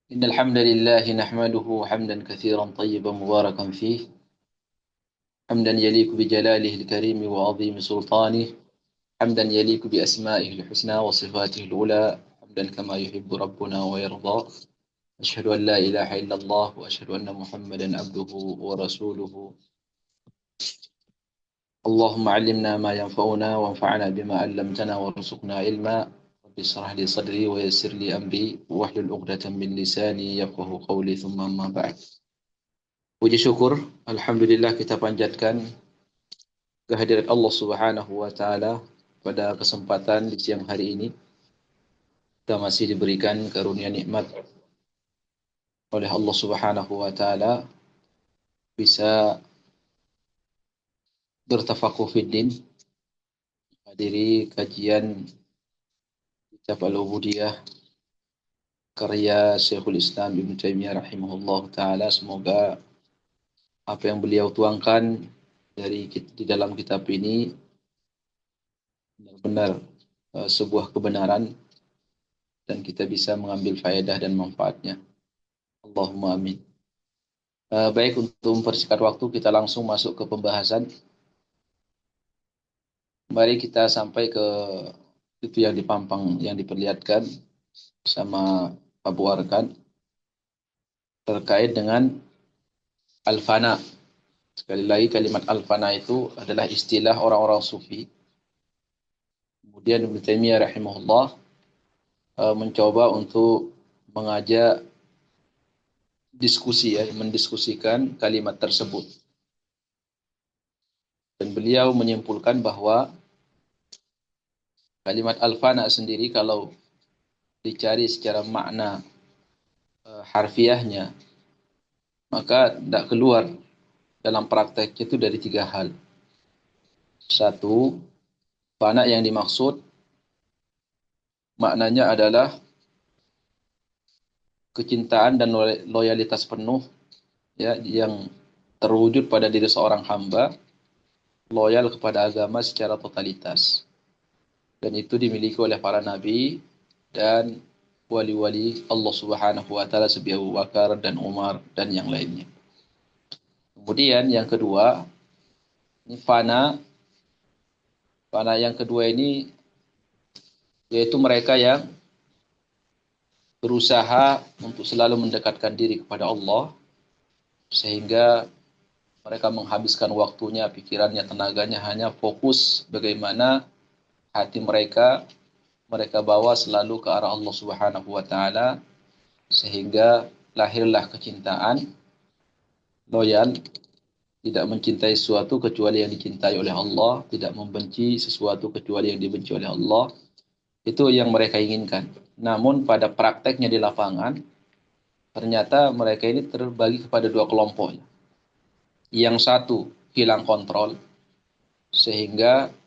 إن الحمد لله نحمده حمدا كثيرا طيبا مباركا فيه حمدا يليق بجلاله الكريم وعظيم سلطانه حمدا يليق بأسمائه الحسنى وصفاته العلى حمدا كما يحب ربنا ويرضى أشهد أن لا إله إلا الله وأشهد أن محمدا عبده ورسوله اللهم علمنا ما ينفعنا وانفعنا بما علمتنا وارزقنا علما رب اشرح لي صدري ويسر لي أمري واحلل عقدة من لساني يفقه قولي ثم أما بعد. Puji syukur, Alhamdulillah kita panjatkan kehadirat Allah Subhanahu wa Ta'ala pada kesempatan di siang hari ini. Kita masih diberikan karunia nikmat oleh Allah Subhanahu wa Ta'ala bisa bertafakuh fiddin, hadiri kajian kitab Al-Ubudiyah karya Syekhul Islam Ibn Taimiyah rahimahullah ta'ala. Semoga apa yang beliau tuangkan di dalam kitab ini benar-benar sebuah kebenaran dan kita bisa mengambil faedah dan manfaatnya. Allahumma amin. Baik, untuk mempersingkat waktu kita langsung masuk ke pembahasan. Mari kita sampai ke itu yang dipampang, yang diperlihatkan sama Abu Arkan terkait dengan al-fana. Sekali lagi kalimat al-fana itu adalah istilah orang-orang sufi. Kemudian Ibnu Taimiyah rahimahullah mencoba untuk mengajak diskusi, mendiskusikan kalimat tersebut. Dan beliau menyimpulkan bahwa kalimat al-fana sendiri kalau dicari secara makna harfiahnya, maka tidak keluar dalam praktek itu dari tiga hal. Satu, fana yang dimaksud maknanya adalah kecintaan dan loyalitas penuh ya yang terwujud pada diri seorang hamba, loyal kepada agama secara totalitas. Dan itu dimiliki oleh para nabi dan wali-wali Allah Subhanahu wa Ta'ala seperti Abu Bakar dan Umar dan yang lainnya. Kemudian yang kedua, ini fana yang kedua ini yaitu mereka yang berusaha untuk selalu mendekatkan diri kepada Allah sehingga mereka menghabiskan waktunya, pikirannya, tenaganya hanya fokus bagaimana hati mereka bawa selalu ke arah Allah Subhanahu wa Ta'ala sehingga lahirlah kecintaan, loyal, tidak mencintai sesuatu kecuali yang dicintai oleh Allah, tidak membenci sesuatu kecuali yang dibenci oleh Allah. Itu yang mereka inginkan. Namun pada prakteknya di lapangan, ternyata mereka ini terbagi kepada dua kelompok. Yang satu hilang kontrol, sehingga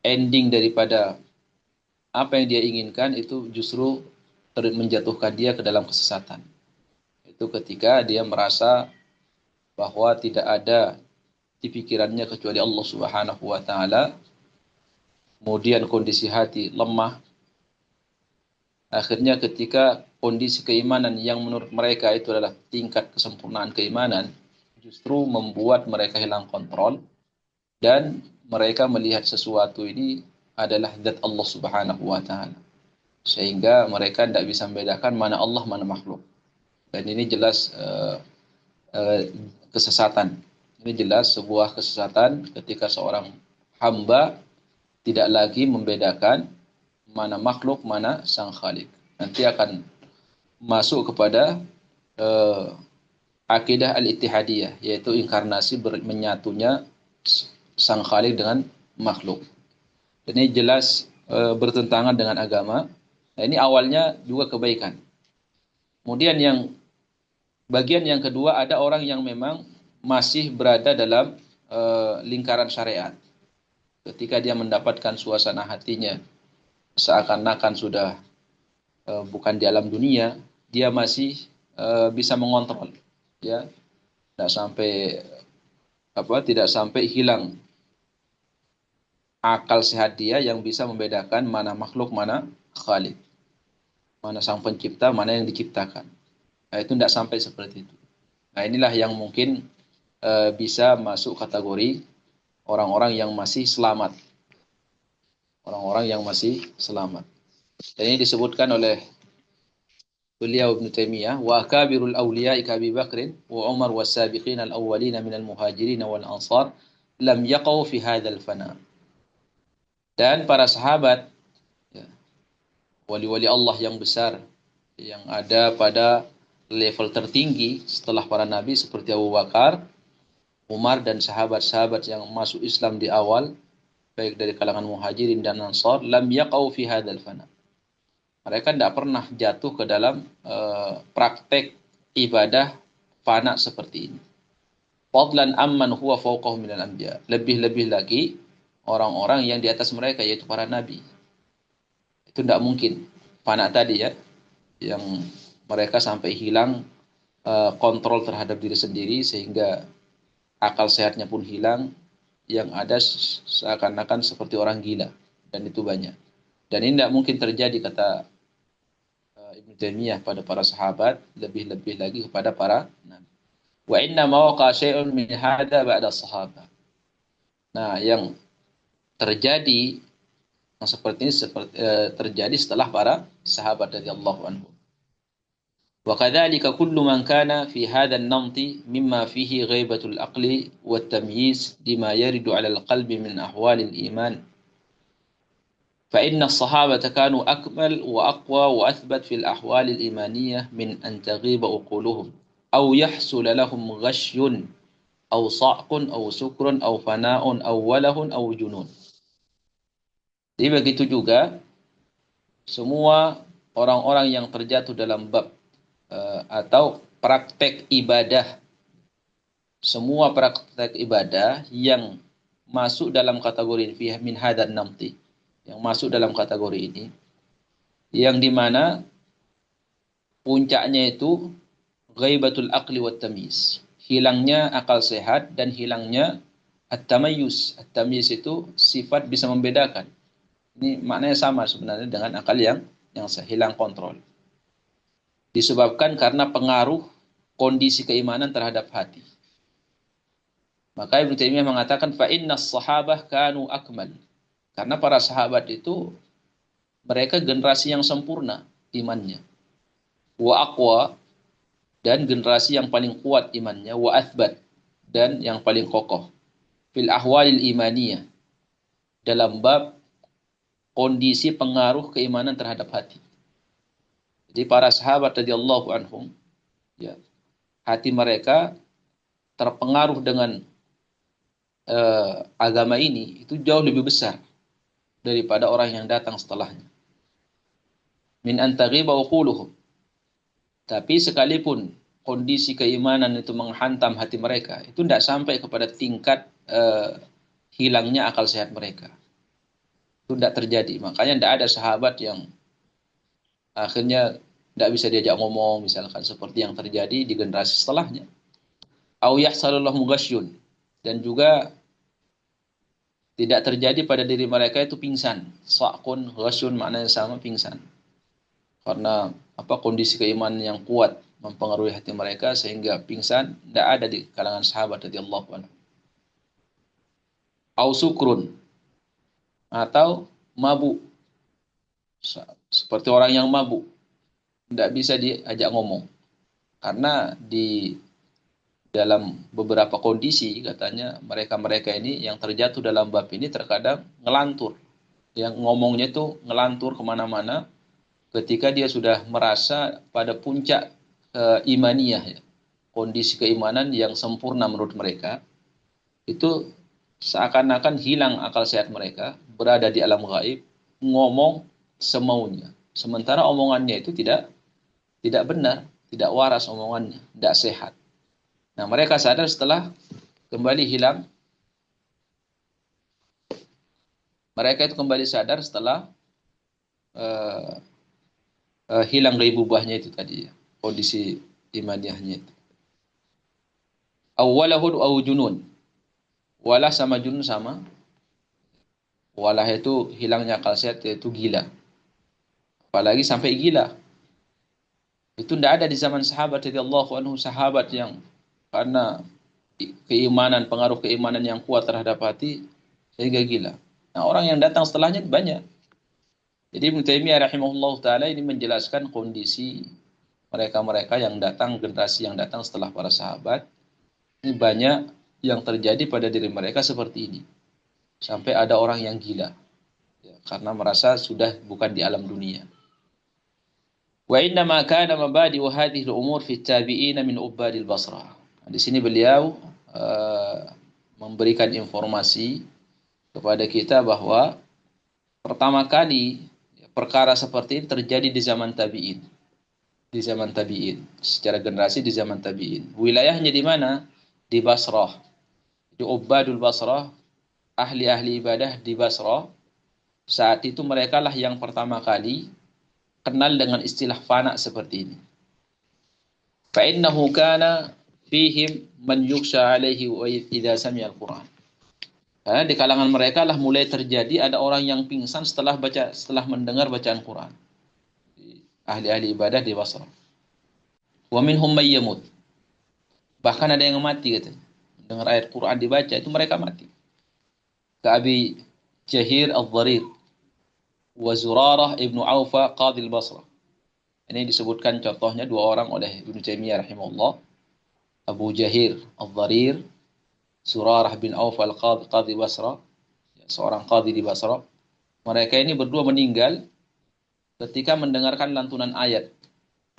ending daripada apa yang dia inginkan itu justru menjatuhkan dia ke dalam kesesatan. Itu ketika dia merasa bahwa tidak ada di pikirannya kecuali Allah Subhanahu wa Ta'ala, kemudian kondisi hati lemah. Akhirnya ketika kondisi keimanan yang menurut mereka itu adalah tingkat kesempurnaan keimanan, justru membuat mereka hilang kontrol dan mereka melihat sesuatu ini adalah zat Allah Subhanahu wa Ta'ala. Sehingga mereka tidak bisa membedakan mana Allah, mana makhluk. Dan ini jelas kesesatan. Ini jelas sebuah kesesatan ketika seorang hamba tidak lagi membedakan mana makhluk, mana sang khalik. Nanti akan masuk kepada akidah al-ittihadiyah, yaitu inkarnasi menyatunya sang khalik dengan makhluk. Dan ini jelas bertentangan dengan agama. Nah, ini awalnya juga kebaikan. Kemudian bagian yang kedua, ada orang yang memang masih berada dalam lingkaran syariat. Ketika dia mendapatkan suasana hatinya seakan-akan sudah bukan di alam dunia, dia masih bisa mengontrol, ya, tidak sampai hilang akal sehat dia yang bisa membedakan mana makhluk, mana khalik. mana sang pencipta, mana yang diciptakan. Nah, itu tidak sampai seperti itu. Nah, inilah yang mungkin bisa masuk kategori orang-orang yang masih selamat. Orang-orang yang masih selamat. Dan ini disebutkan oleh beliau Ibnu Taimiyah, wa kabirul awliya ka Abi Bakr wa Umar was-sabiqin al-awwalin min al-muhajirin wal ansar lam yaqau fi hadzal fana. Dan para sahabat, ya, wali-wali Allah yang besar yang ada pada level tertinggi setelah para nabi seperti Abu Bakar, Umar dan sahabat-sahabat yang masuk Islam di awal baik dari kalangan muhajirin dan ansar lam yaqau fi hadzal fana. Mereka tidak pernah jatuh ke dalam praktek ibadah fana seperti ini. Fadlan amman huwa fawqahu minal anbiya. Lebih-lebih lagi orang-orang yang di atas mereka yaitu para nabi. Itu tidak mungkin fana tadi ya, yang mereka sampai hilang kontrol terhadap diri sendiri sehingga akal sehatnya pun hilang, yang ada seakan-akan seperti orang gila, dan itu banyak. Dan ini tidak mungkin terjadi kata Ibnu Taimiyah pada para sahabat, lebih-lebih lagi kepada para nabi. Wa inna ma waqa syai'un min hadza ba'da sahabat. Nah, yang terjadi yang seperti ini terjadi setelah para sahabat radhiyallahu anhum. Wa kadzalika kullu man kana fi hadha an-namt mimma fihi ghaibatul aqli wat tamyiz lima yaridu 'ala al-qalbi min ahwalil iman. فإن الصحابة كانوا أكمل وأقوى وأثبت في الأحوال الإيمانية من أن تغيب عقولهم أو يحصل لهم غشي أو صعق أو سكر أو فناء أو وله أو جنون. Jadi begitu juga semua orang-orang yang terjatuh dalam bab atau praktek ibadah, semua praktek ibadah yang masuk dalam kategori min hadan namti, yang masuk dalam kategori ini, yang dimana puncaknya itu ghaibatul aqli wat tamyiz, hilangnya akal sehat dan hilangnya at-tamayyuz. At-tamyiz itu sifat bisa membedakan. Ini maknanya sama sebenarnya dengan akal yang hilang kontrol. Disebabkan karena pengaruh kondisi keimanan terhadap hati. Maka Ibnu Taimiyah mengatakan fa innas sahabah kanu akmal. Karena para sahabat itu mereka generasi yang sempurna imannya. Wa aqwa, dan generasi yang paling kuat imannya. Wa athbat, dan yang paling kokoh. Fil ahwalil imaniyah, dalam bab kondisi pengaruh keimanan terhadap hati. Jadi para sahabat radhiyallahu anhum, ya, hati mereka terpengaruh dengan agama ini itu jauh lebih besar daripada orang yang datang setelahnya. Min antaghiba uquluhum. Tapi sekalipun kondisi keimanan itu menghantam hati mereka, itu tidak sampai kepada tingkat hilangnya akal sehat mereka. Itu tidak terjadi. Makanya tidak ada sahabat yang akhirnya tidak bisa diajak ngomong, misalkan seperti yang terjadi di generasi setelahnya. Au yahsalullahu ghasyun, dan juga tidak terjadi pada diri mereka itu pingsan. Sa'kun, ghasyun maknanya sama, pingsan. Karena kondisi keimanan yang kuat mempengaruhi hati mereka sehingga pingsan, tidak ada di kalangan sahabat radhiyallahu anhu. Au sukrun, atau mabuk. Seperti orang yang mabuk, tidak bisa diajak ngomong. Karena di dalam beberapa kondisi katanya mereka-mereka ini yang terjatuh dalam bab ini terkadang ngelantur. Yang ngomongnya itu ngelantur kemana-mana ketika dia sudah merasa pada puncak imaniyah, ya, kondisi keimanan yang sempurna menurut mereka. Itu seakan-akan hilang akal sehat mereka, berada di alam gaib, ngomong semaunya. Sementara omongannya itu tidak benar, tidak waras omongannya, tidak sehat. Nah, mereka sadar setelah kembali hilang. Mereka itu kembali sadar setelah hilang ghaibubahnya itu tadi, ya, kondisi imaniyahnya itu. Awwalahud aw junun. Walah sama junun sama. Walah itu hilangnya akal sehat, yaitu gila. Apalagi sampai gila. Itu tidak ada di zaman sahabat radhiyallahu anhu, sahabat yang karena keimanan, pengaruh keimanan yang kuat terhadap hati sehingga gila. Nah, orang yang datang setelahnya banyak. Jadi Ibnu Taimiyah rahimahullah taala ini menjelaskan kondisi mereka-mereka yang datang, generasi yang datang setelah para sahabat. Ini banyak yang terjadi pada diri mereka seperti ini. Sampai ada orang yang gila. Ya, karena merasa sudah bukan di alam dunia. Wa inna ma kana mabadi'u hadhihi al-umur fi at-tabi'in min ubadil Basrah. Di sini beliau memberikan informasi kepada kita bahwa pertama kali perkara seperti ini terjadi di zaman tabi'in. Di zaman tabi'in, secara generasi di zaman tabi'in. Wilayahnya di mana? Di Basrah. Di Ubadul Basrah, ahli-ahli ibadah di Basrah. Saat itu mereka lah yang pertama kali kenal dengan istilah fana seperti ini. Fa'innahu kana fihim man yuksha alaihi wa idza sami'a al-Qur'an. Karena di kalangan mereka lah mulai terjadi ada orang yang pingsan setelah mendengar bacaan Quran. Ahli-ahli ibadah di Basrah. Wa minhum may yamut. Bahkan ada yang mati katanya. Dengar ayat Quran dibaca itu mereka mati. Ka Abi Jahir al-Dharir wa Zurarah ibnu Aufa qadhi al-Basrah. Ini disebutkan contohnya dua orang oleh Ibnu Taimiyah rahimahullah. Abu Jahir al-Dharir, Zurarah bin Auf al-Qadhi Basrah, seorang qadhi di Basrah. Mereka ini berdua meninggal ketika mendengarkan lantunan ayat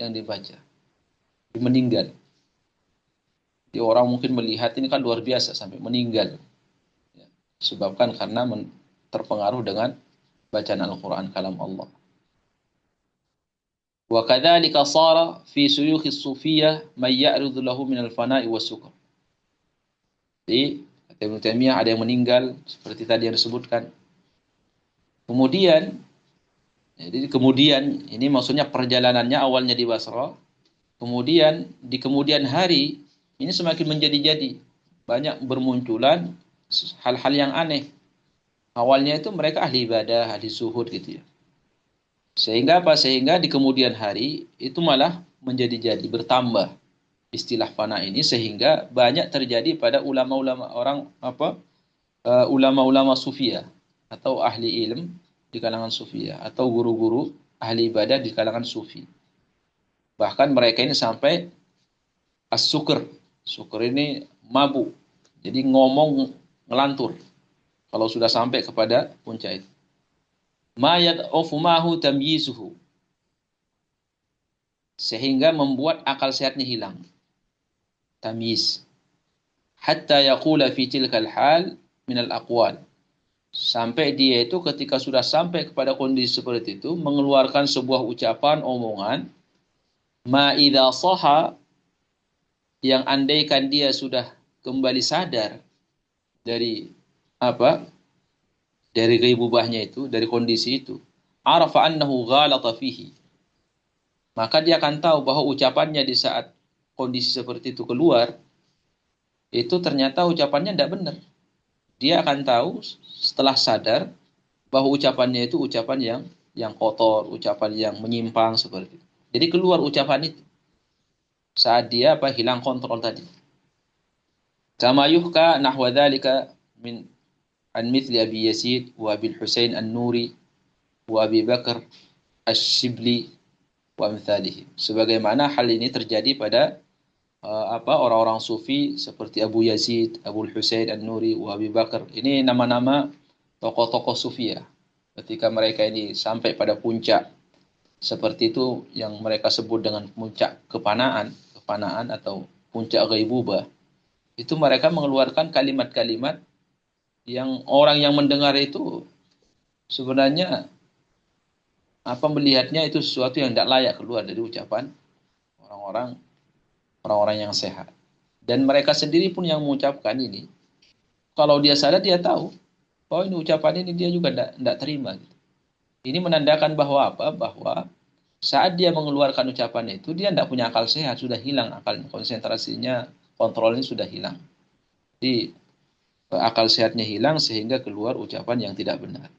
yang dibaca. Meninggal. Di orang mungkin melihat ini kan luar biasa sampai meninggal. Ya, sebabkan karena terpengaruh dengan bacaan Al-Quran kalam Allah. Wa kadzalika shara fi suyukh as-sufiyyah may ya'ridu lahu min al-fana'i was-sukr. Jadi, kata Ibnu Taimiyah ada yang meninggal seperti tadi yang disebutkan. Kemudian ini maksudnya perjalanannya awalnya di Basra, kemudian di kemudian hari ini semakin menjadi-jadi, banyak bermunculan hal-hal yang aneh. Awalnya itu mereka ahli ibadah, ahli zuhud gitu ya. Sehingga apa? Sehingga di kemudian hari itu malah menjadi-jadi, bertambah istilah fana ini sehingga banyak terjadi pada ulama-ulama ulama-ulama sufia atau ahli ilm di kalangan sufia atau guru-guru ahli ibadah di kalangan sufi. Bahkan mereka ini sampai as-sukr. Sukr ini mabuk. Jadi ngomong ngelantur. Kalau sudah sampai kepada puncak itu. Ma yad'ufu mahu tamyizuhu. Sehingga membuat akal sehatnya hilang. Tamyiz. Hatta yaqula fi tilkal hal min al-aqwal. Sampai dia itu ketika sudah sampai kepada kondisi seperti itu mengeluarkan sebuah ucapan, omongan, ma idza saha, yang andaikan dia sudah kembali sadar dari dari ghaibubahnya itu, dari kondisi itu, arafa annahu ghalata fihi, maka dia akan tahu bahwa ucapannya di saat kondisi seperti itu keluar itu ternyata ucapannya tidak benar. Dia akan tahu setelah sadar bahwa ucapannya itu ucapan yang kotor, ucapan yang menyimpang seperti itu. Jadi keluar ucapan itu saat dia hilang kontrol tadi. Kama yuhka nahwa dzalika min an mithli Abi Yazid wa Abi Husain An-Nuri wa Abi Bakar Asy-Shibli wa amsalihim. Sebagaimana hal ini terjadi pada orang-orang sufi seperti Abu Yazid, Abu Husain An-Nuri, wa Abi Bakar. Ini nama-nama tokoh-tokoh sufi ya. Ketika mereka ini sampai pada puncak seperti itu yang mereka sebut dengan puncak kepanaan atau puncak ghaibubah, itu mereka mengeluarkan kalimat-kalimat yang orang yang mendengar itu sebenarnya melihatnya itu sesuatu yang tidak layak keluar dari ucapan orang-orang yang sehat. Dan mereka sendiri pun yang mengucapkan ini, kalau dia sadar dia tahu bahwa ini ucapan ini dia juga tidak terima. Ini menandakan bahwa bahwa saat dia mengeluarkan ucapan itu, dia tidak punya akal sehat, sudah hilang akalnya, konsentrasinya, kontrolnya sudah hilang. Jadi akal sehatnya hilang sehingga keluar ucapan yang tidak benar.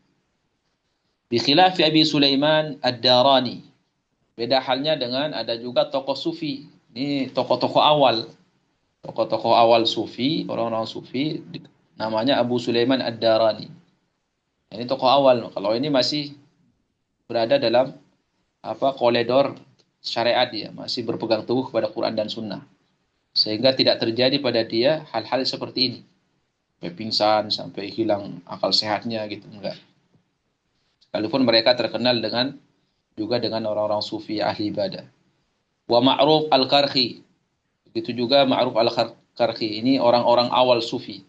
Bi khilafi Abi Sulaiman Ad-Darani. Beda halnya dengan ada juga tokoh sufi. Ini tokoh-tokoh awal. Tokoh-tokoh awal sufi, orang-orang sufi, namanya Abu Sulaiman Ad-Darani. Ini tokoh awal. Kalau ini masih berada dalam koridor syariat, dia masih berpegang teguh kepada Quran dan Sunnah. Sehingga tidak terjadi pada dia hal-hal seperti ini. Sampai pingsan, sampai hilang akal sehatnya gitu. Enggak. Sekalipun mereka terkenal dengan orang-orang sufi ahli ibadah. Wa Ma'ruf Al-Qarhi. Begitu juga Ma'ruf Al-Qarhi. Ini orang-orang awal sufi.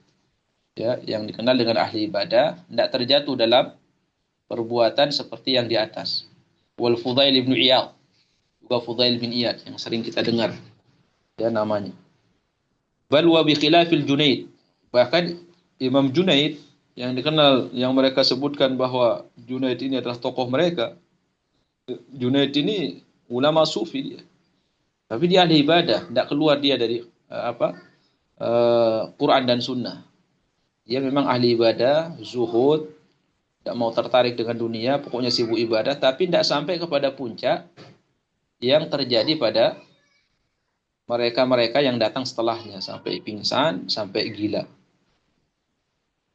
Ya, yang dikenal dengan ahli ibadah, tidak terjatuh dalam perbuatan seperti yang di atas. Wal Fudail bin Iyad. Juga Fudail bin Iyad yang sering kita dengar. Ya namanya. Bal wa bi khilafil Junaid. Bahkan Imam Junaid yang dikenal, yang mereka sebutkan bahwa Junaid ini adalah tokoh mereka. Junaid ini ulama sufi dia. Tapi dia ahli ibadah, tidak keluar dia dari Quran dan Sunnah. Dia memang ahli ibadah, zuhud, tidak mau tertarik dengan dunia, pokoknya sibuk ibadah, tapi tidak sampai kepada puncak yang terjadi pada mereka-mereka yang datang setelahnya, sampai pingsan, sampai gila.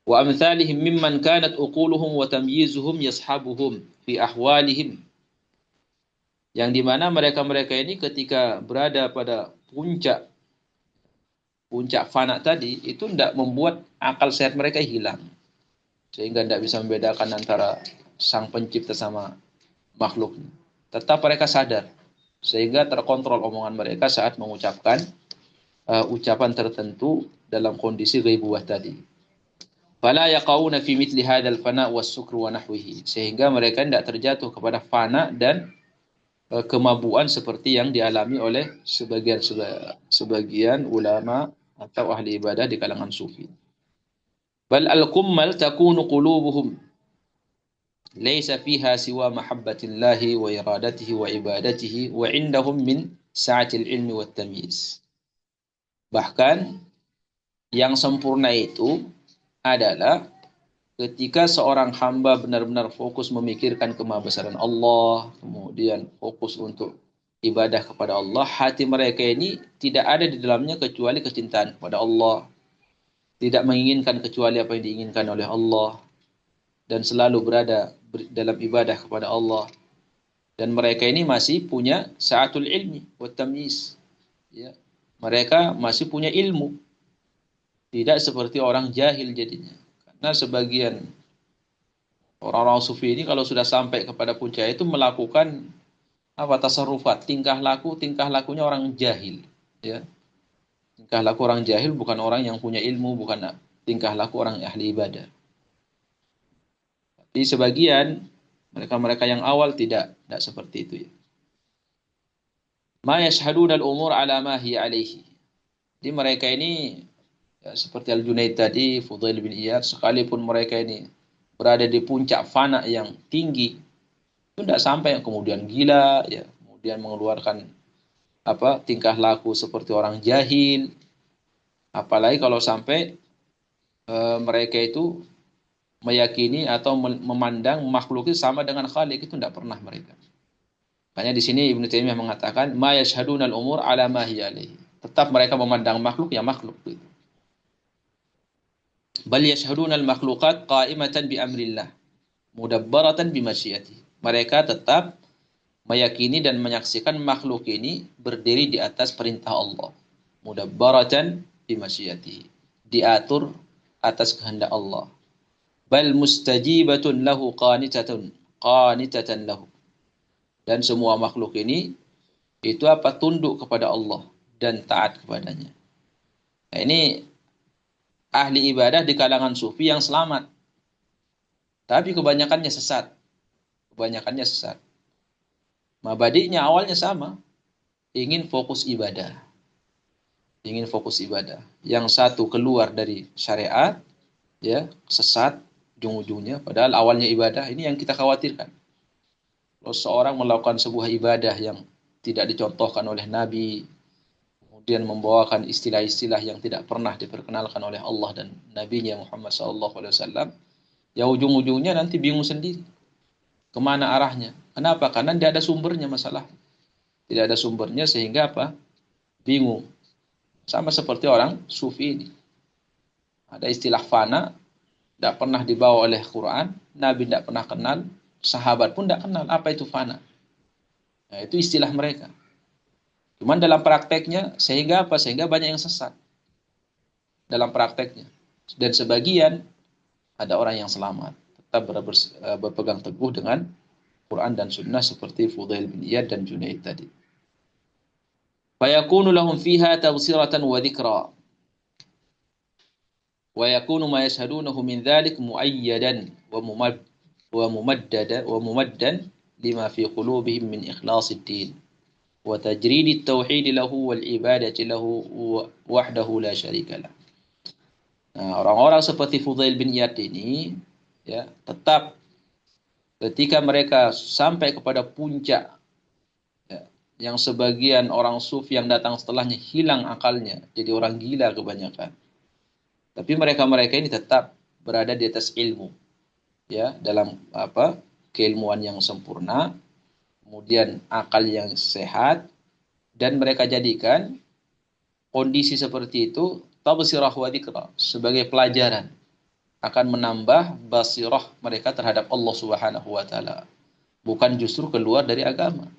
Wa amthalihim mimman kanat uquluhum wa tamyizuhum yashabuhum fi ahwalihim. Yang dimana mereka-mereka ini ketika berada pada puncak fana tadi, itu tidak membuat akal sehat mereka hilang. Sehingga tidak bisa membedakan antara sang pencipta sama makhluk. Tetap mereka sadar. Sehingga terkontrol omongan mereka saat mengucapkan ucapan tertentu dalam kondisi ghaibuwah tadi. Fala yaqauna fi mithli hadzal fana was-sukr wa nahwihi. Sehingga mereka tidak terjatuh kepada fana dan kemabuan seperti yang dialami oleh sebagian ulama atau ahli ibadah di kalangan sufi. Bal al-kummal takunu qulubuhum laysa fiha siwa mahabbatillahi wa iradatihi wa ibadatihi wa indahum min sa'atil ilmi wat tamyiz. Bahkan yang sempurna itu adalah ketika seorang hamba benar-benar fokus memikirkan kemahabesaran Allah, kemudian fokus untuk ibadah kepada Allah, hati mereka ini tidak ada di dalamnya kecuali kecintaan kepada Allah, tidak menginginkan kecuali apa yang diinginkan oleh Allah, dan selalu berada dalam ibadah kepada Allah. Dan mereka ini masih punya sa'atul ilmi wa tamyiz. Ya. Mereka masih punya ilmu. Tidak seperti orang jahil jadinya. Karena sebagian orang-orang sufi ini kalau sudah sampai kepada puncak itu melakukan tasarrufat, tingkah lakunya orang jahil, ya. Tingkah laku orang jahil bukan orang yang punya ilmu, bukan tingkah laku orang ahli ibadah. Di sebagian mereka-mereka yang awal tidak seperti itu, ya. Ma yashhaduna al-umur ala ma hiya alaihi. Jadi mereka ini ya, seperti Al-Junaid tadi, Fudail bin Iyad, sekalipun mereka ini berada di puncak fana yang tinggi, itu tidak sampai yang kemudian gila, ya, kemudian mengeluarkan tingkah laku seperti orang jahil. Apalagi kalau sampai mereka itu meyakini atau memandang makhluk itu sama dengan Khalik, itu tidak pernah mereka. Makanya di sini Ibnu Taimiyah mengatakan, ma yashhadunal umur ala ma hiya alaihi. Tetap mereka memandang makhluk ya makhluk itu. Bal yashhaduna al-makhluqat qa'imatan bi amrillah mudabbaratan bi masyiatihi. Mereka tetap meyakini dan menyaksikan makhluk ini berdiri di atas perintah Allah. Mudabbaratan bi masyiatihi. Diatur atas kehendak Allah. Bal mustajibatun lahu qanitatan lahu. Dan semua makhluk ini itu tunduk kepada Allah dan taat kepadanya. Nah, ini ahli ibadah di kalangan sufi yang selamat. Tapi kebanyakannya sesat. Mabadi'nya awalnya sama. Ingin fokus ibadah. Yang satu keluar dari syariat, ya, sesat ujung-ujungnya. Padahal awalnya ibadah. Ini yang kita khawatirkan. Kalau seorang melakukan sebuah ibadah yang tidak dicontohkan oleh Nabi, kemudian membawakan istilah-istilah yang tidak pernah diperkenalkan oleh Allah dan Nabi-Nya Muhammad SAW, ya ujung-ujungnya nanti bingung sendiri. Kemana arahnya? Kenapa? Karena tidak ada sumbernya masalah. Tidak ada sumbernya sehingga apa? Bingung. Sama seperti orang sufi ini. Ada istilah fana, tidak pernah dibawa oleh Quran, Nabi tidak pernah kenal, sahabat pun tidak kenal apa itu fana. Nah, itu istilah mereka. Cuman dalam prakteknya, sehingga apa? Sehingga banyak yang sesat dalam prakteknya. Dan sebagian ada orang yang selamat. Tetap berpegang teguh dengan Quran dan Sunnah seperti Fudail bin Iyad dan Junaid tadi. Fayakunu lahum fiha tawsiratan wa dhikra. Wa yakunu ma yashhadunahu min dhalik muayyadan wa mumaddan lima fi qulubihim min ikhlasid din wa tajridit tauhid lahu wal ibadati lahu wahdahu la syarika lah. Nah, orang-orang seperti Fudail bin Iyad ini ya, tetap ketika mereka sampai kepada puncak ya, yang sebagian orang sufi yang datang setelahnya hilang akalnya, jadi orang gila kebanyakan. Tapi mereka-mereka ini tetap berada di atas ilmu ya, dalam apa? Keilmuan yang sempurna, kemudian akal yang sehat, dan mereka jadikan kondisi seperti itu tabsirah wa dzikra sebagai pelajaran akan menambah basirah mereka terhadap Allah Subhanahu wa taala, bukan justru keluar dari agama.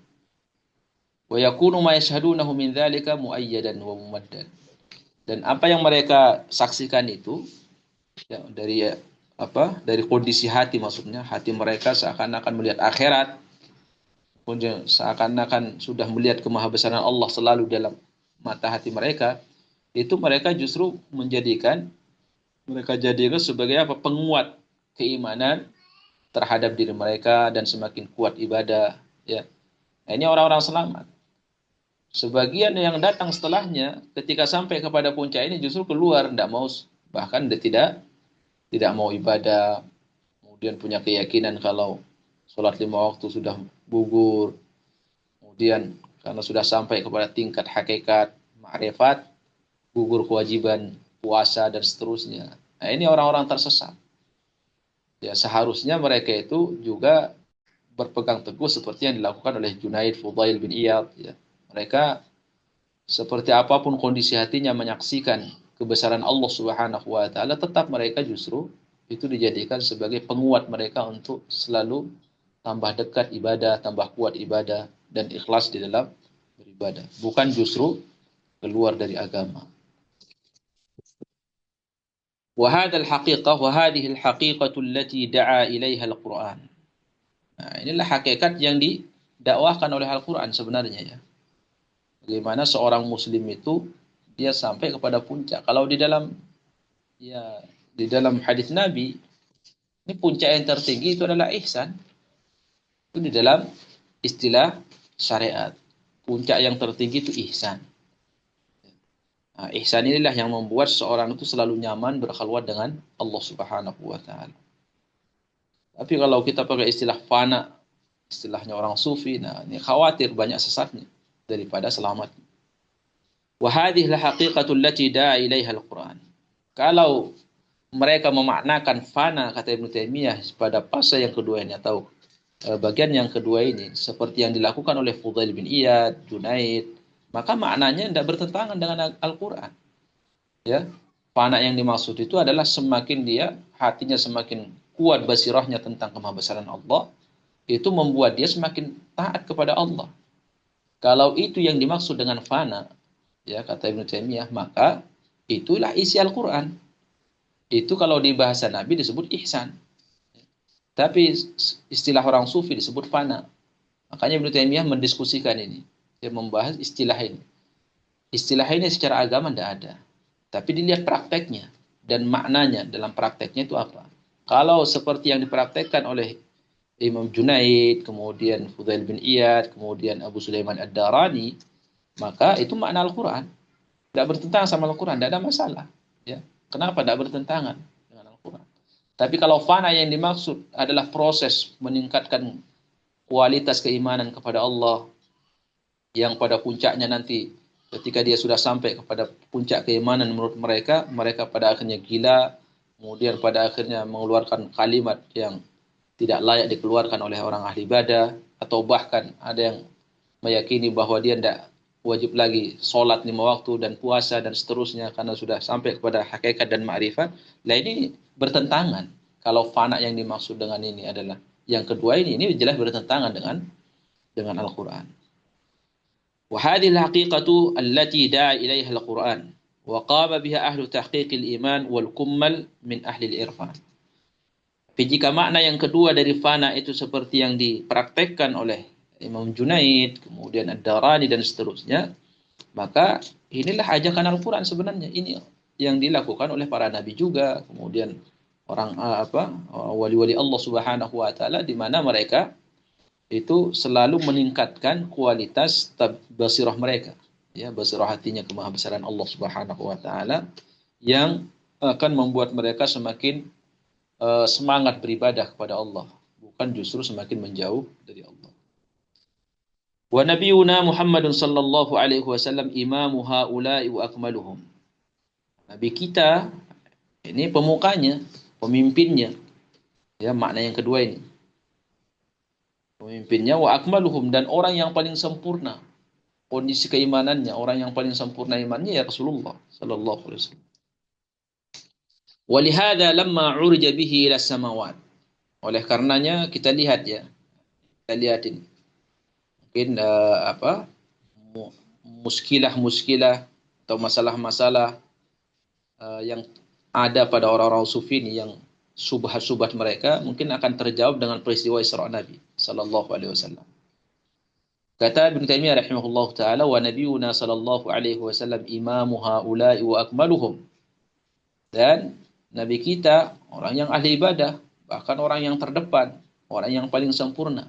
Wa yakunu ma yashhadunahu min dzalika muayyadan wa mumaddan. Dan apa yang mereka saksikan itu ya, dari apa? Dari kondisi hati, maksudnya hati mereka seakan-akan melihat akhirat, kemudian seakan-akan sudah melihat kemahabesaran Allah selalu dalam mata hati mereka. Itu mereka justru mereka jadikan sebagai apa? Penguat keimanan terhadap diri mereka dan semakin kuat ibadah ya. Nah, ini orang-orang selamat. Sebagian yang datang setelahnya ketika sampai kepada puncak ini justru keluar, tidak mau, bahkan tidak mau ibadah, kemudian punya keyakinan kalau sholat 5 waktu sudah gugur, kemudian karena sudah sampai kepada tingkat hakikat ma'rifat, gugur kewajiban puasa dan seterusnya. Nah, ini orang-orang tersesat. Ya, seharusnya mereka itu juga berpegang teguh seperti yang dilakukan oleh Junaid, Fudail bin Iyad. Ya. Mereka seperti apapun kondisi hatinya menyaksikan kebesaran Allah Subhanahu wa taala, tetap mereka justru itu dijadikan sebagai penguat mereka untuk selalu tambah dekat ibadah, tambah kuat ibadah dan ikhlas di dalam beribadah, bukan justru keluar dari agama. وهذا الحقيقة وهذه الحقيقة التي دعا إليها القرآن. Nah, inilah hakikat yang didakwahkan oleh Al-Quran sebenarnya ya. Bagaimana seorang muslim itu dia sampai kepada puncak. Kalau di dalam hadis Nabi, ini puncak yang tertinggi itu adalah ihsan. Itu di dalam istilah syariat. Puncak yang tertinggi itu ihsan. Nah, ihsan inilah yang membuat seorang itu selalu nyaman berkhalwat dengan Allah Subhanahu wa taala. Tapi kalau kita pakai istilah fana, istilahnya orang sufi, nah ini khawatir banyak sesatnya daripada selamat. Wa hadhihi al-haqiqatu allati da'a ilaiha al-Qur'an. Kalau mereka memaknakan fana, kata Ibnu Taimiyah, pada fase yang kedua ini atau bagian yang kedua ini seperti yang dilakukan oleh Fudail bin Iyad, Junaid, maka maknanya tidak bertentangan dengan Al-Quran. Ya, fana yang dimaksud itu adalah semakin dia hatinya semakin kuat basirahnya tentang kemahabesaran Allah, itu membuat dia semakin taat kepada Allah. Kalau itu yang dimaksud dengan fana, ya kata Ibnu Taimiyah, maka itulah isi Al-Quran. Itu kalau di bahasa Nabi disebut ihsan. Tapi istilah orang sufi disebut fana. Makanya Ibnu Taimiyah mendiskusikan ini. Dia membahas istilah ini. Istilah ini secara agama tidak ada. Tapi dilihat prakteknya. Dan maknanya dalam prakteknya itu apa. Kalau seperti yang dipraktekkan oleh Imam Junaid, kemudian Fudail bin Iyad, kemudian Abu Sulaiman Ad-Darani, maka itu makna Al-Quran. Tidak bertentangan sama Al-Quran, tidak ada masalah. Ya. Kenapa tidak bertentangan dengan Al-Quran? Tapi kalau fana yang dimaksud adalah proses meningkatkan kualitas keimanan kepada Allah, yang pada puncaknya nanti ketika dia sudah sampai kepada puncak keimanan menurut mereka, mereka pada akhirnya gila, kemudian pada akhirnya mengeluarkan kalimat yang tidak layak dikeluarkan oleh orang ahli ibadah, atau bahkan ada yang meyakini bahwa dia tidak wajib lagi sholat 5 waktu dan puasa dan seterusnya karena sudah sampai kepada hakikat dan ma'rifat. Nah ini bertentangan. Kalau fana yang dimaksud dengan ini adalah yang kedua ini jelas bertentangan dengan Al-Quran. Wa hadhihi al-haqiqatu allati da'a ilaiha al-Quran wa qama biha ahlu tahqiq al-iman wal kummal min ahli al-irfan. Tapi jika makna yang kedua dari fana itu seperti yang dipraktekkan oleh Imam Junaid, kemudian Ad-Darani dan seterusnya, maka inilah ajakan Al-Quran sebenarnya. Ini yang dilakukan oleh para nabi juga, kemudian orang wali-wali Allah Subhanahu wa taala, di mana mereka itu selalu meningkatkan kualitas basirah mereka, ya, basirah hatinya kemahabesaran Allah Subhanahu wa taala yang akan membuat mereka semakin semangat beribadah kepada Allah, bukan justru semakin menjauh dari Allah. Wa nabiyuna Muhammadun sallallahu alaihi wasallam imamu haula'i wa akmaluhum. Nabi kita ini pemukanya, pemimpinnya. Ya, makna yang kedua ini. Pemimpinnya wa akmaluhum, dan orang yang paling sempurna kondisi keimanannya, orang yang paling sempurna imannya ya Rasulullah sallallahu alaihi wasallam. Wa lihadza lamma urja bihi ila samawat. Oleh karenanya kita lihat ya. Kita lihat ini. Mungkin muskilah-muskilah atau masalah-masalah yang ada pada orang-orang sufi ini, yang subhat-subhat mereka mungkin akan terjawab dengan peristiwa Isra Nabi sallallahu alaihi wasallam. Kata Ibnu Taimiyah rahimahullah taala, wa nabiyuna sallallahu alaihi wasallam imamu haula'i wa akmaluhum. Dan nabi kita orang yang ahli ibadah, bahkan orang yang terdepan, orang yang paling sempurna.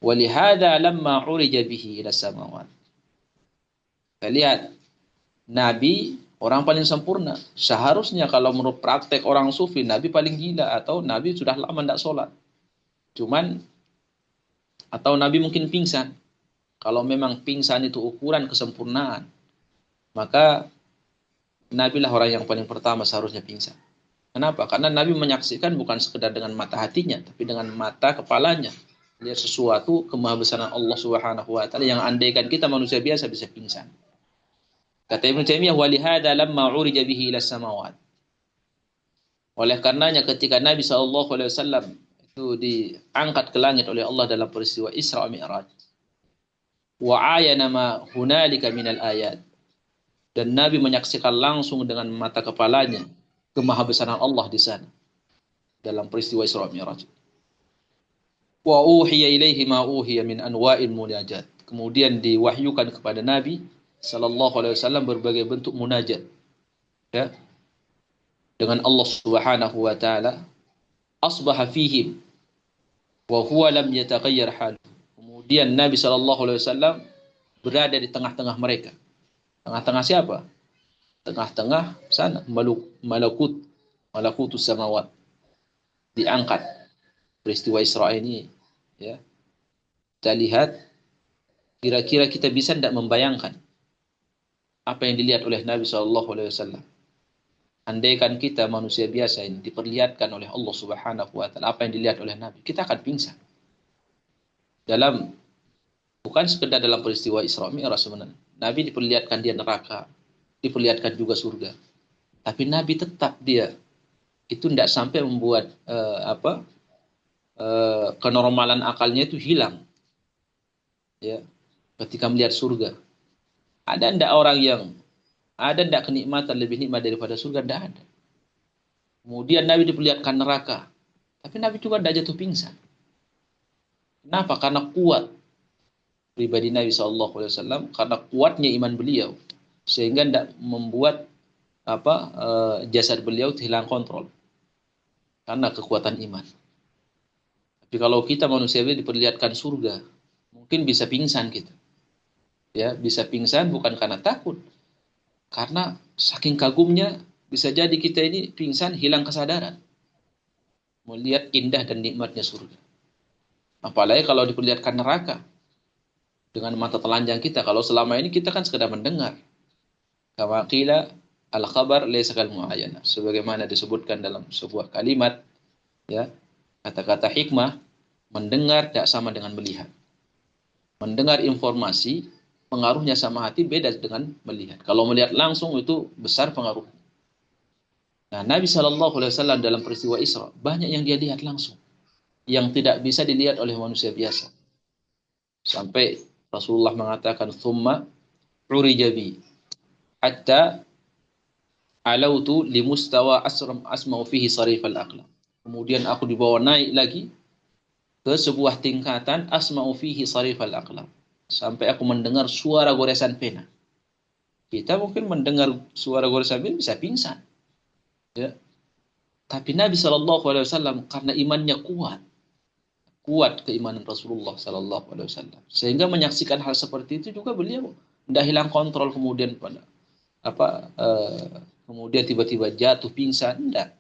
Walihada lamma urija bihi ila samawat. Kita lihat, Nabi orang paling sempurna. Seharusnya kalau menurut praktek orang sufi, Nabi paling gila, atau Nabi sudah lama tidak sholat. Atau Nabi mungkin pingsan. Kalau memang pingsan itu ukuran kesempurnaan, maka Nabi lah orang yang paling pertama seharusnya pingsan. Kenapa? Karena Nabi menyaksikan bukan sekedar dengan mata hatinya, tapi dengan mata kepalanya. Lihat sesuatu kemahabesaran Allah Subhanahu wa taala yang andaikan kita manusia biasa bisa pingsan. Kata Ibnu Taimiyah, walihada lamma urija bihi ila samawat. Oleh karenanya ketika Nabi sallallahu alaihi wasallam itu diangkat ke langit oleh Allah dalam peristiwa Isra Mi'raj, wa ayana ma hunalika minal ayat, dan Nabi menyaksikan langsung dengan mata kepalanya kemahabesaran Allah di sana dalam peristiwa Isra Mi'raj. Wa uhiya ilaihi ma uhiya min anwa'il munajat. Kemudian diwahyukan kepada Nabi sallallahu alaihi wasallam berbagai bentuk munajat, ya, dengan Allah Subhanahu wa taala. Asbaha fihim wa huwa lam yataghayyar hal. Kemudian Nabi sallallahu alaihi wasallam berada di tengah-tengah mereka. Tengah-tengah siapa? Tengah-tengah sana malakutus samawat. Diangkat peristiwa Isra ini, ya. Kita lihat, kira-kira kita bisa tidak membayangkan apa yang dilihat oleh Nabi SAW. Andaikan kita manusia biasa ini diperlihatkan oleh Allah Subhanahu wa taala apa yang dilihat oleh Nabi, kita akan pingsan. Bukan sekedar dalam peristiwa Isra Mi'raj sebenarnya. Nabi diperlihatkan dia neraka, diperlihatkan juga surga. Tapi Nabi tetap dia itu tidak sampai membuat kenormalan akalnya itu hilang, ya, ketika melihat surga. Ada tidak kenikmatan lebih nikmat daripada surga? Tidak ada. Kemudian Nabi diperlihatkan neraka, tapi Nabi juga tidak jatuh pingsan. Kenapa? Karena kuat pribadi Nabi SAW, karena kuatnya iman beliau, sehingga tidak membuat jasad beliau hilang kontrol karena kekuatan iman. Tapi kalau kita manusia diperlihatkan surga, mungkin bisa pingsan kita. Ya, bisa pingsan bukan karena takut. Karena saking kagumnya, bisa jadi kita ini pingsan, hilang kesadaran melihat indah dan nikmatnya surga. Apalagi kalau diperlihatkan neraka dengan mata telanjang kita. Kalau selama ini kita kan sekedar mendengar. Kama qila al-khabar laysa kal mu'ayyanah. Sebagaimana disebutkan dalam sebuah kalimat, ya, kata-kata hikmah, mendengar tidak sama dengan melihat. Mendengar informasi, pengaruhnya sama hati beda dengan melihat. Kalau melihat langsung itu besar pengaruh. Nah, Nabi SAW dalam peristiwa Isra, banyak yang dia lihat langsung. Yang tidak bisa dilihat oleh manusia biasa. Sampai Rasulullah mengatakan, "Thumma urijabi hatta alautu limustawa asma'u fihi sarifal aqlam." Kemudian aku dibawa naik lagi ke sebuah tingkatan asma'u fihi sarifal aqlam. Sampai aku mendengar suara goresan pena. Kita mungkin mendengar suara goresan pena bisa pingsan. Ya. Tapi Nabi SAW karena imannya kuat keimanan Rasulullah SAW, sehingga menyaksikan hal seperti itu juga beliau tidak hilang kontrol kemudian pada kemudian tiba-tiba jatuh pingsan, tidak.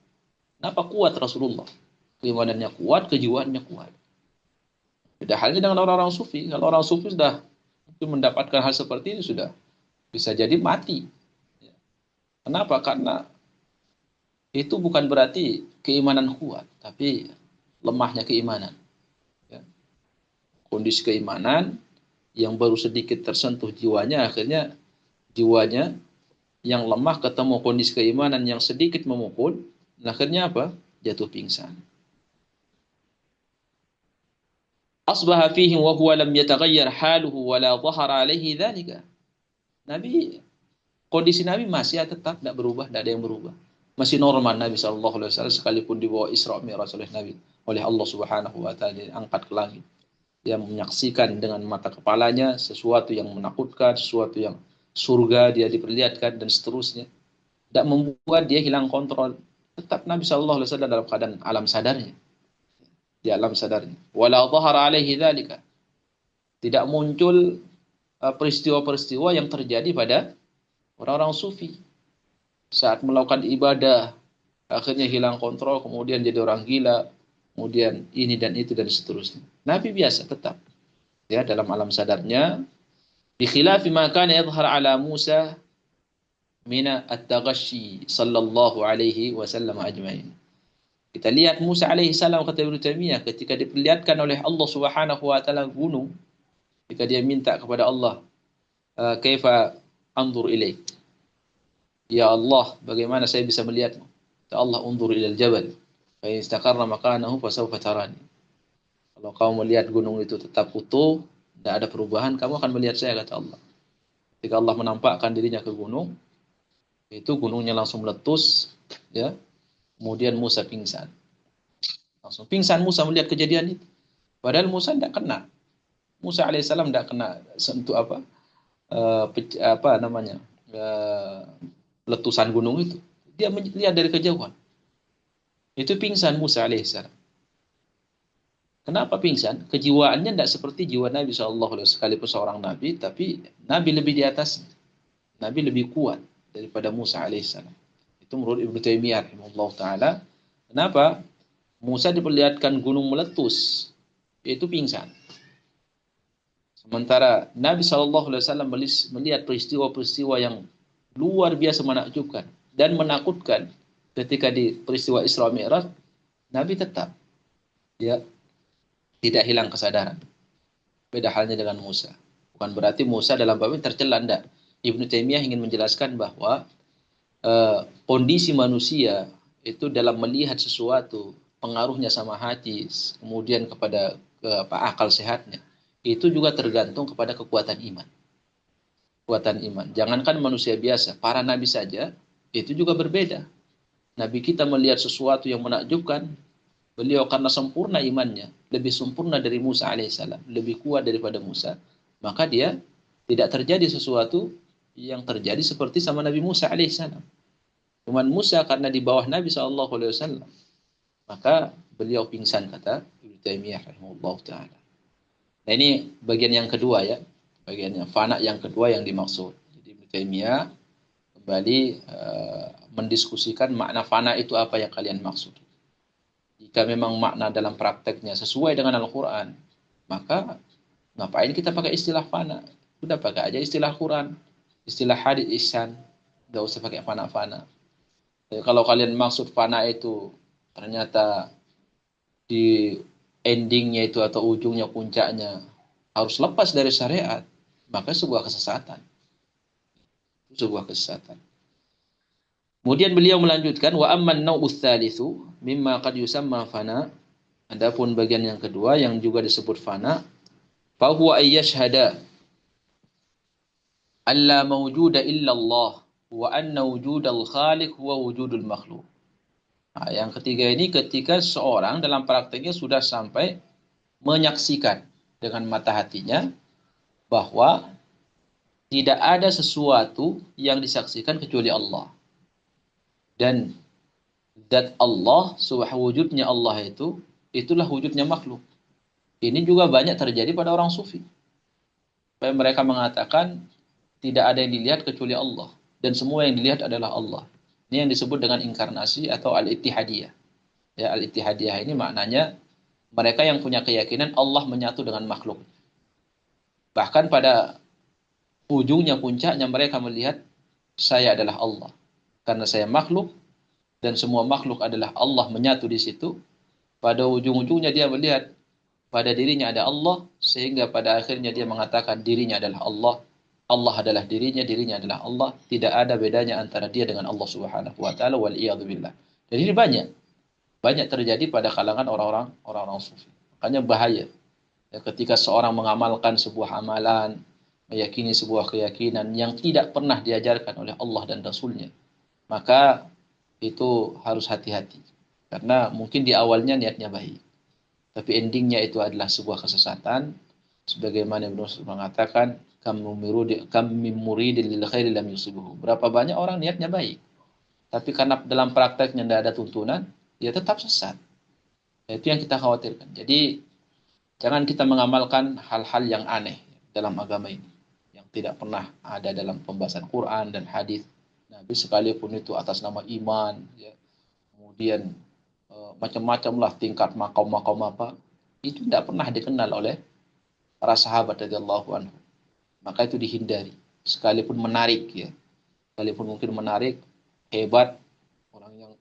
Kenapa kuat Rasulullah? Keimanannya kuat, kejiwaannya kuat. Beda halnya dengan orang-orang sufi. Kalau orang sufi sudah mendapatkan hal seperti ini sudah bisa jadi mati. Kenapa? Karena itu bukan berarti keimanan kuat, tapi lemahnya keimanan. Ya. Kondisi keimanan yang baru sedikit tersentuh jiwanya, akhirnya jiwanya yang lemah ketemu kondisi keimanan yang sedikit memukul, akhirnya apa? Jatuh pingsan. Asbaha fihi wa huwa lam yataghayyar haluhu wa la dhahara alaihi dzalika. Nabi, kondisi Nabi masih tetap tidak berubah, tidak ada yang berubah. Masih normal Nabi SAW sekalipun dibawa Isra Mi'raj oleh Nabi, oleh Allah Subhanahu wa taala, angkat ke langit. Dia menyaksikan dengan mata kepalanya sesuatu yang menakutkan, sesuatu yang surga dia diperlihatkan dan seterusnya. Tidak membuat dia hilang kontrol. Tetap Nabi SAW dalam keadaan alam sadarnya. Di alam sadarnya. Wala dhahara alaihi dzalika. Tidak muncul peristiwa-peristiwa yang terjadi pada orang-orang sufi. Saat melakukan ibadah, akhirnya hilang kontrol, kemudian jadi orang gila, kemudian ini dan itu dan seterusnya. Nabi biasa tetap ya dalam alam sadarnya. Bi khilafi ma kana yadhhar ala Musa mina at-taghashshi sallallahu alaihi wasallam ajmain. Kita lihat Musa alaihi salam, kata Ibnu Taimiyah, ketika diperlihatkan oleh Allah Subhanahu wa taala gunung, ketika dia minta kepada Allah, kaifa anzur ilaik? Ya Allah, bagaimana saya bisa melihatmu? Ya Allah, unzur ilal jabal. Fa in istaqarra makanahu fasawfa tarani. Kalau kamu melihat gunung itu tetap utuh, tidak ada perubahan, kamu akan melihat saya, kata Allah. Ketika Allah menampakkan dirinya ke gunung, itu gunungnya langsung meletus, ya. Kemudian Musa pingsan. Langsung pingsan Musa melihat kejadian itu. Padahal Musa tidak kena. Musa alaihissalam tidak kena sentuh apa namanya letusan gunung itu. Dia melihat dari kejauhan. Itu pingsan Musa alaihissalam. Kenapa pingsan? Kejiwaannya tidak seperti jiwa Nabi SAW, sekalipun seorang Nabi, tapi Nabi lebih di atas. Nabi lebih kuat daripada Musa alaihissalam. Itu menurut Ibnu Taimiyah rahimahullah taala. Kenapa? Musa diperlihatkan gunung meletus, yaitu pingsan. Sementara Nabi SAW melihat peristiwa-peristiwa yang luar biasa menakjubkan dan menakutkan ketika di peristiwa Isra Mi'raj, Nabi tetap ya tidak hilang kesadaran. Beda halnya dengan Musa. Bukan berarti Musa dalam bab ini tercela, enggak. Ibnu Taimiyah ingin menjelaskan bahwa kondisi manusia itu dalam melihat sesuatu, pengaruhnya sama hati, kemudian kepada akal sehatnya, itu juga tergantung kepada kekuatan iman. Kekuatan iman. Jangankan manusia biasa, para nabi saja itu juga berbeda. Nabi kita melihat sesuatu yang menakjubkan, beliau karena sempurna imannya, lebih sempurna dari Musa alaihissalam, lebih kuat daripada Musa, maka dia tidak terjadi sesuatu yang terjadi seperti sama Nabi Musa alaihissalam. Cuman Musa karena di bawah Nabi SAW, maka beliau pingsan, kata Ibnu Taimiyah rahimahullah taala. Nah, ini bagian yang kedua ya, bagian yang fana yang kedua yang dimaksud. Jadi Ibnu Taimiyah kembali mendiskusikan makna fana itu apa yang kalian maksud. Jika memang makna dalam prakteknya sesuai dengan Al-Quran, maka ngapain kita pakai istilah fana? Sudah pakai aja istilah Quran, istilah hadis ihsan, nggak usah pakai fana-fana. Jadi, kalau kalian maksud fana itu ternyata di endingnya itu atau ujungnya puncaknya harus lepas dari syariat, maka sebuah kesesatan. Sebuah kesesatan. Kemudian beliau melanjutkan wa amman nau'us tsalitsu mimma qad yusamma fana. Adapun bagian yang kedua yang juga disebut fana, fa huwa ayyashhada alla mawjuda illa Allah wa anna wujudal khaliq huwa wujudul makhluk. Nah, yang ketiga ini ketika seorang dalam prakteknya sudah sampai menyaksikan dengan mata hatinya bahwa tidak ada sesuatu yang disaksikan kecuali Allah. Dan zat Allah, subhanahu wujudnya Allah itulah wujudnya makhluk. Ini juga banyak terjadi pada orang sufi. Mereka mengatakan tidak ada yang dilihat kecuali Allah. Dan semua yang dilihat adalah Allah. Ini yang disebut dengan inkarnasi atau al-ittihadiyah. Ya, al-ittihadiyah ini maknanya mereka yang punya keyakinan Allah menyatu dengan makhluk. Bahkan pada ujungnya, puncaknya mereka melihat saya adalah Allah. Karena saya makhluk dan semua makhluk adalah Allah menyatu di situ. Pada ujung-ujungnya dia melihat pada dirinya ada Allah, sehingga pada akhirnya dia mengatakan dirinya adalah Allah. Allah adalah dirinya, dirinya adalah Allah. Tidak ada bedanya antara dia dengan Allah Subhanahu wa taala wal iyad billah. Dan ini banyak terjadi pada kalangan orang-orang sufi. Makanya bahaya. Ya, ketika seorang mengamalkan sebuah amalan, meyakini sebuah keyakinan yang tidak pernah diajarkan oleh Allah dan Rasulnya, maka itu harus hati-hati. Karena mungkin di awalnya niatnya baik, tapi endingnya itu adalah sebuah kesesatan. Sebagaimana Ibnu Mas'ud mengatakan, kam min muridin lil khairi lam yusibuhu. Berapa banyak orang niatnya baik, tapi karena dalam prakteknya tidak ada tuntunan, dia tetap sesat. Itu yang kita khawatirkan. Jadi jangan kita mengamalkan hal-hal yang aneh dalam agama ini, yang tidak pernah ada dalam pembahasan Quran dan hadis Nabi, sekalipun itu atas nama iman, ya. Kemudian macam-macam lah tingkat makom-makom apa, itu tidak pernah dikenal oleh para sahabat radhiyallahu anhu. Maka itu dihindari. Sekalipun menarik, ya, sekalipun mungkin menarik, hebat, orang yang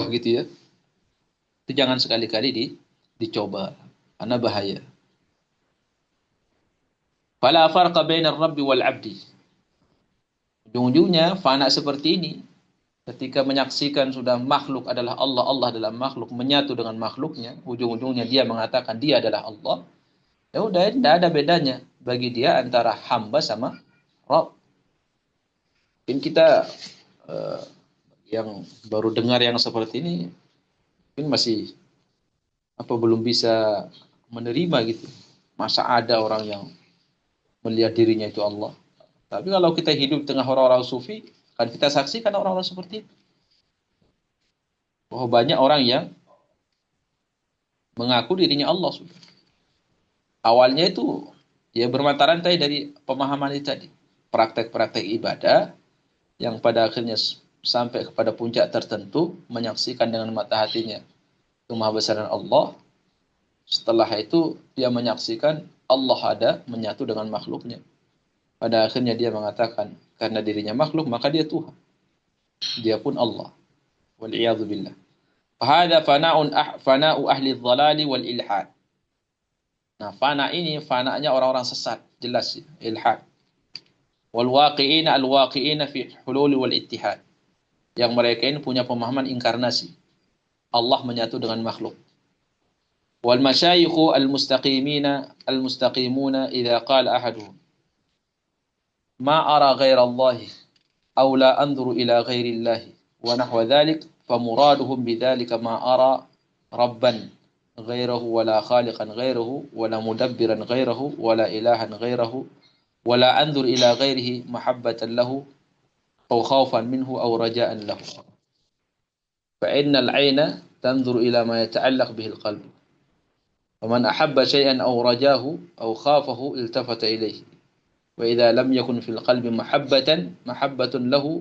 gitu ya, itu jangan sekali-kali dicoba. Karena bahaya. Fala farqa bainar rabbi wal abdi. Ujung-ujungnya fana seperti ini. Ketika menyaksikan sudah makhluk adalah Allah, Allah adalah makhluk, menyatu dengan makhluknya, ujung-ujungnya dia mengatakan dia adalah Allah. Ya udah, tidak ada bedanya bagi dia antara hamba sama Rabb. Mungkin kita yang baru dengar yang seperti ini, mungkin masih belum bisa menerima gitu. Masa ada orang yang melihat dirinya itu Allah. Tapi kalau kita hidup tengah orang-orang sufi, kan kita saksikan orang-orang seperti itu. Bahwa banyak orang yang mengaku dirinya Allah sudah. Awalnya itu ya bermata rantai dari pemahaman itu tadi. Praktek-praktek ibadah yang pada akhirnya sampai kepada puncak tertentu, menyaksikan dengan mata hatinya kemahabesaran Allah. Setelah itu dia menyaksikan Allah ada menyatu dengan makhluknya. Pada akhirnya dia mengatakan karena dirinya makhluk maka dia Tuhan. Dia pun Allah. Wal iyadzu billah. Fahada fana'u ahli dhalali wal ilhad. Nah, fana ini fananya orang-orang sesat, jelas ya, ilhad. Wal waqi'ina al-waqi'ina fi hulul wal ittihad. Yang mereka ini punya pemahaman inkarnasi. Allah menyatu dengan makhluk. Wal masyayikhu al-mustaqimuna idza qala ahaduhum ma ara ghaira Allah aw la anzuru ila ghairi Allah wa nahwa dhalik famuraduhum bidzalika ma ara rabban ghairahu wala khaliqan ghairahu wala mudabbiran ghairahu wala ilahan ghairahu wala anzur ila ghairihi mahabbatan lahu aw khawfan minhu aw raja'an lahu fa innal 'aina tanzur ila ma yata'allaq bihi al-qalb faman ahabba shay'an aw rajahu aw khafahu iltafata ilayhi wa idza lam yakun fil qalbi mahabbatun lahu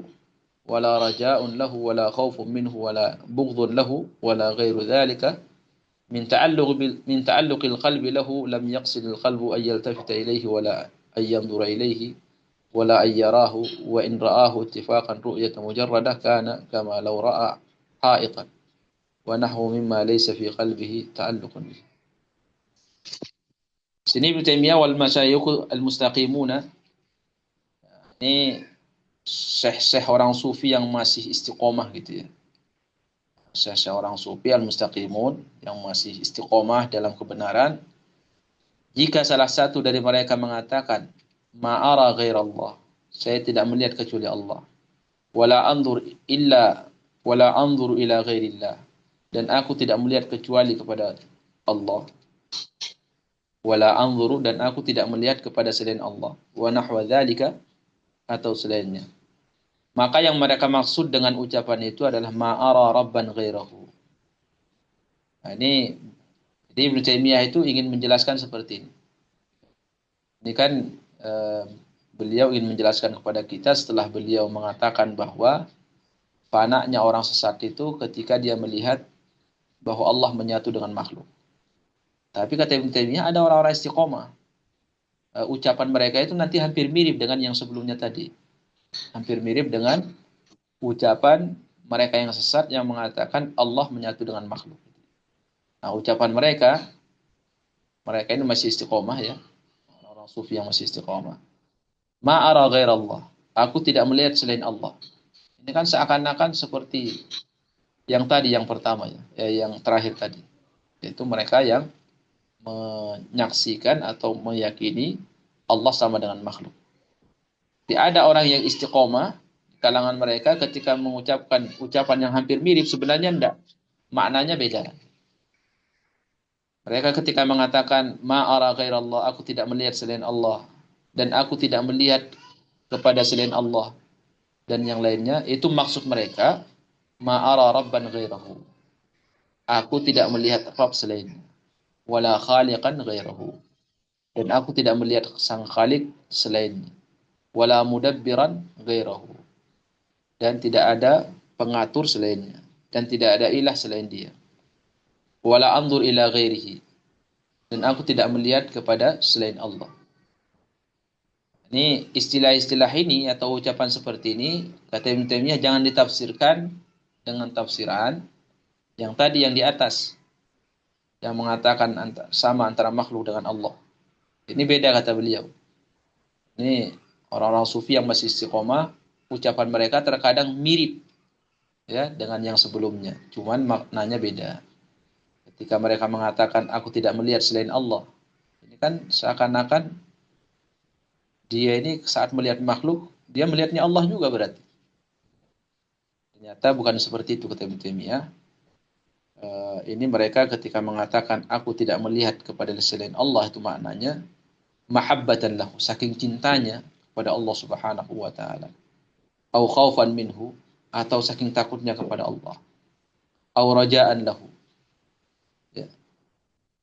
wala raja'un lahu wala khawfun minhu wala bughdun lahu wala ghairu dhalika من تعلق القلب له لم يقصد القلب أن يلتفت إليه ولا أن ينظر إليه ولا أن يراه وإن رآه اتفاقا رؤية مجردة كان كما لو رأى حائطا ونحو مما ليس في قلبه تعلق به. Sini Ibnu Taimiyah wal masyayikh al-mustaqimuna, ini syekh-syekh orang sufi yang masih istiqomah gitu ya. Syekh-syekh orang sufi al-mustaqimun yang masih istiqomah dalam kebenaran. Jika salah satu dari mereka mengatakan, ma'ara ghairallah, saya tidak melihat kecuali Allah. Wala anzur illa wala anzur ila ghairillah, dan aku tidak melihat kecuali kepada Allah. Wala anzuru, dan aku tidak melihat kepada selain Allah. Wa nahwa dzalika, atau selainnya. Maka yang mereka maksud dengan ucapan itu adalah ma'ara rabban ghairahu. Nah, ini jadi Ibnu Taimiyah itu ingin menjelaskan seperti ini. Ini kan eh, beliau ingin menjelaskan kepada kita setelah beliau mengatakan bahwa fananya orang sesat itu ketika dia melihat bahwa Allah menyatu dengan makhluk. Tapi kata Ibnu Taimiyah ada orang-orang istiqomah. Ucapan mereka itu nanti hampir mirip dengan yang sebelumnya tadi. Hampir mirip dengan ucapan mereka yang sesat yang mengatakan Allah menyatu dengan makhluk. Nah, ucapan mereka ini masih istiqomah ya. Orang sufi yang masih istiqomah. Ma'ara ghairallah. Aku tidak melihat selain Allah. Ini kan seakan-akan seperti yang tadi, yang pertama ya, yang terakhir tadi. Yaitu mereka yang menyaksikan atau meyakini Allah sama dengan makhluk. Tidak ada orang yang istiqomah di kalangan mereka ketika mengucapkan ucapan yang hampir mirip, sebenarnya tidak. Maknanya beda. Mereka ketika mengatakan ma'ara ghairallah, aku tidak melihat selain Allah, dan aku tidak melihat kepada selain Allah dan yang lainnya, itu maksud mereka ma'ara rabban ghairahu. Aku tidak melihat Rabb selainnya. Wala khaliqan ghairahu. Dan aku tidak melihat sang khalik selainnya. Wala mudabbiran ghairahu. Dan tidak ada pengatur selainnya. Dan tidak ada ilah selain dia. Wala anzur ila ghairihi. Dan aku tidak melihat kepada selain Allah. Ini istilah-istilah ini atau ucapan seperti ini, kata Ibnu Taimiyah, jangan ditafsirkan dengan tafsiran yang tadi yang di atas, yang mengatakan sama antara makhluk dengan Allah. Ini beda kata beliau. Ini orang-orang sufi yang masih istiqomah, ucapan mereka terkadang mirip ya dengan yang sebelumnya, cuman maknanya beda. Ketika mereka mengatakan aku tidak melihat selain Allah, ini kan seakan-akan dia ini saat melihat makhluk, dia melihatnya Allah juga berarti. Ternyata bukan seperti itu kata Ibnu Taimiyah. Ini mereka ketika mengatakan aku tidak melihat kepada selain Allah, itu maknanya mahabbatan lahu, saking cintanya kepada Allah Subhanahu wa taala. Au khaufan minhu, atau saking takutnya kepada Allah. Au raja'an lahu. Ya.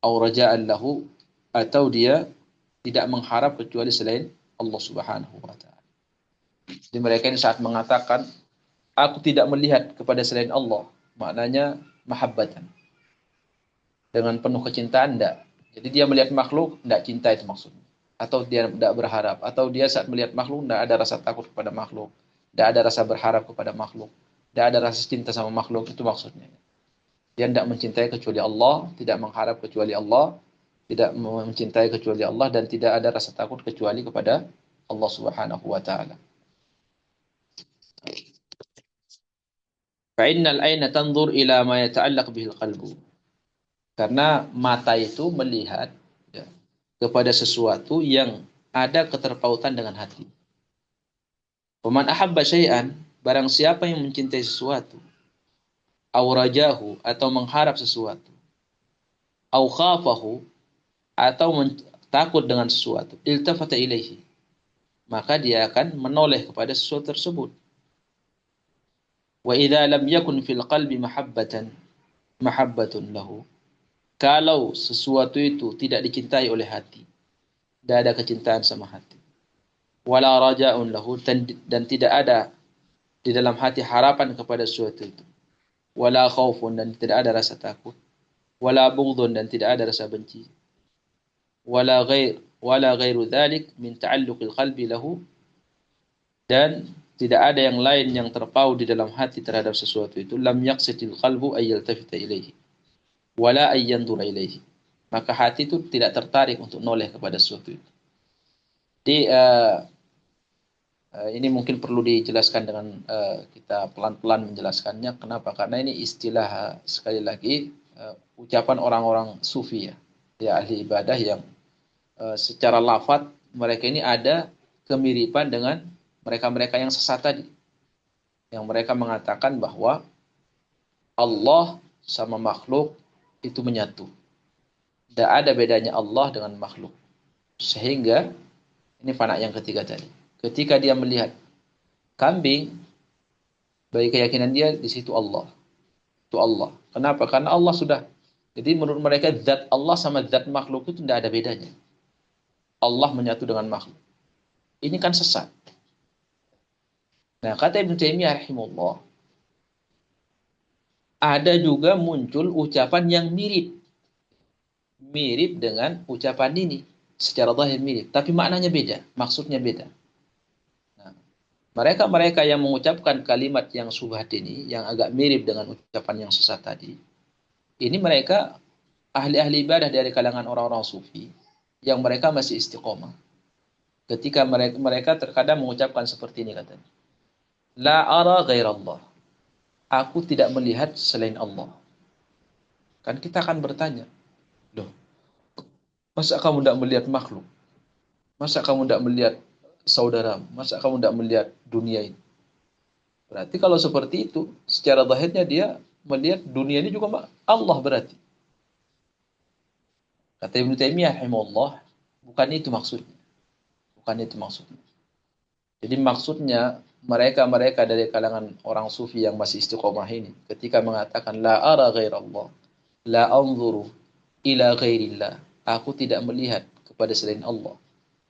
Au raja'an lahu, atau dia tidak mengharap kecuali selain Allah Subhanahu wa taala. Jadi mereka ini saat mengatakan aku tidak melihat kepada selain Allah, maknanya mahabbatan. Dengan penuh kecintaan, enggak. Jadi dia melihat makhluk, enggak cinta, itu maksudnya. Atau dia tidak berharap. Atau dia saat melihat makhluk, enggak ada rasa takut kepada makhluk. Enggak ada rasa berharap kepada makhluk. Enggak ada rasa cinta sama makhluk, itu maksudnya. Dia tidak mencintai kecuali Allah, tidak mengharap kecuali Allah, tidak mencintai kecuali Allah, dan tidak ada rasa takut kecuali kepada Allah Subhanahu wa taala. Fa'innal aina tanzur ila ma yata'allaq bihil qalbu. Karena mata itu melihat ya, kepada sesuatu yang ada keterpautan dengan hati. Waman ahabba syai'an, barang siapa yang mencintai sesuatu, au rajahu, atau mengharap sesuatu, au khafahu, atau takut dengan sesuatu, iltafata ilaihi, maka dia akan menoleh kepada sesuatu tersebut. Wa idza lam yakun fil qalbi mahabbatun lahu, kalau sesuatu itu tidak dicintai oleh hati, tidak ada kecintaan sama hati, wala raja'un lahu, dan tidak ada di dalam hati harapan kepada sesuatu itu, wala khaufun, dan tidak ada rasa takut, wala bughdun, dan tidak ada rasa benci, wala ghairu dzalik min ta'alluqil qalbi lahu, dan tidak ada yang lain yang terpaut di dalam hati terhadap sesuatu itu, lam yaqsidil qalbu ay yaltafita ilaihi wala ay yanzura ilaihi, maka hati itu tidak tertarik untuk noleh kepada sesuatu itu. Jadi ini mungkin perlu dijelaskan dengan kita pelan-pelan menjelaskannya. Kenapa? Karena ini istilah sekali lagi ucapan orang-orang sufi ya, ya ahli ibadah yang secara lafadz mereka ini ada kemiripan dengan mereka-mereka yang sesat tadi, yang mereka mengatakan bahwa Allah sama makhluk itu menyatu. Tidak ada bedanya Allah dengan makhluk. Sehingga ini fana yang ketiga tadi. Ketika dia melihat kambing, bagi keyakinan dia di situ Allah. Itu Allah. Kenapa? Karena Allah sudah. Jadi menurut mereka zat Allah sama zat makhluk itu tidak ada bedanya. Allah menyatu dengan makhluk. Ini kan sesat. Nah, kata Ibnu Taimiyah rahimahullah, ada juga muncul ucapan yang mirip. Mirip dengan ucapan ini. Secara zahir mirip. Tapi maknanya beda. Maksudnya beda. Nah, mereka-mereka yang mengucapkan kalimat yang syubhat ini, yang agak mirip dengan ucapan yang sesat tadi, ini mereka ahli-ahli ibadah dari kalangan orang-orang sufi, yang mereka masih istiqomah. Ketika mereka terkadang mengucapkan seperti ini katanya. La ara ghairallah. Aku tidak melihat selain Allah. Kan kita akan bertanya, loh, masa kamu tidak melihat makhluk? Masa kamu tidak melihat saudara? Masa kamu tidak melihat dunia ini? Berarti kalau seperti itu, secara zahirnya dia melihat dunia ini juga Allah berarti. Kata Ibnu Taimiyah rahimahullah, bukan itu maksudnya. Bukan itu maksudnya. Jadi maksudnya mereka-mereka dari kalangan orang sufi yang masih istiqomah ini ketika mengatakan la ara ghairallah, la anzuru ila ghairillah. Aku tidak melihat kepada selain Allah.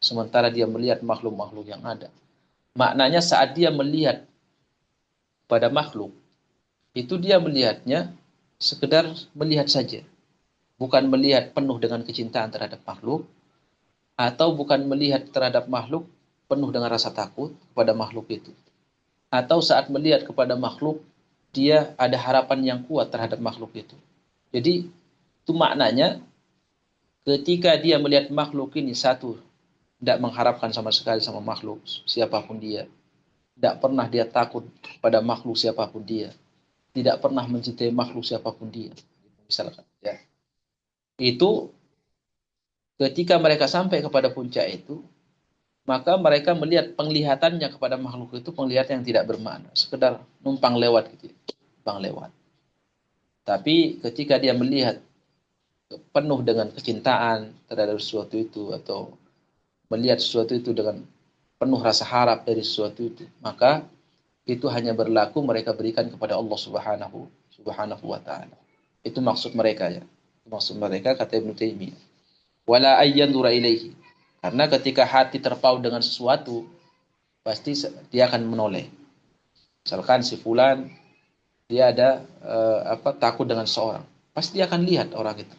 Sementara dia melihat makhluk-makhluk yang ada. Maknanya saat dia melihat pada makhluk, itu dia melihatnya sekedar melihat saja. Bukan melihat penuh dengan kecintaan terhadap makhluk, atau bukan melihat terhadap makhluk penuh dengan rasa takut kepada makhluk itu. Atau saat melihat kepada makhluk, dia ada harapan yang kuat terhadap makhluk itu. Jadi, itu maknanya ketika dia melihat makhluk ini satu, tidak mengharapkan sama sekali sama makhluk siapapun dia. Tidak pernah dia takut pada makhluk siapapun dia. Tidak pernah mencintai makhluk siapapun dia. Misalkan, ya. Itu ketika mereka sampai kepada puncak itu, maka mereka melihat penglihatannya kepada makhluk itu penglihatan yang tidak bermakna, sekedar numpang lewat gitu, numpang lewat. Tapi ketika dia melihat penuh dengan kecintaan terhadap sesuatu itu atau melihat sesuatu itu dengan penuh rasa harap dari sesuatu itu, maka itu hanya berlaku mereka berikan kepada Allah Subhanahu wa taala. Itu maksud mereka ya. Maksud mereka kata Ibnu Taimiyah. Wala ayyanzura ilaihi. Karena ketika hati terpaut dengan sesuatu, pasti dia akan menoleh. Misalkan si fulan dia ada takut dengan seorang, pasti dia akan lihat orang itu.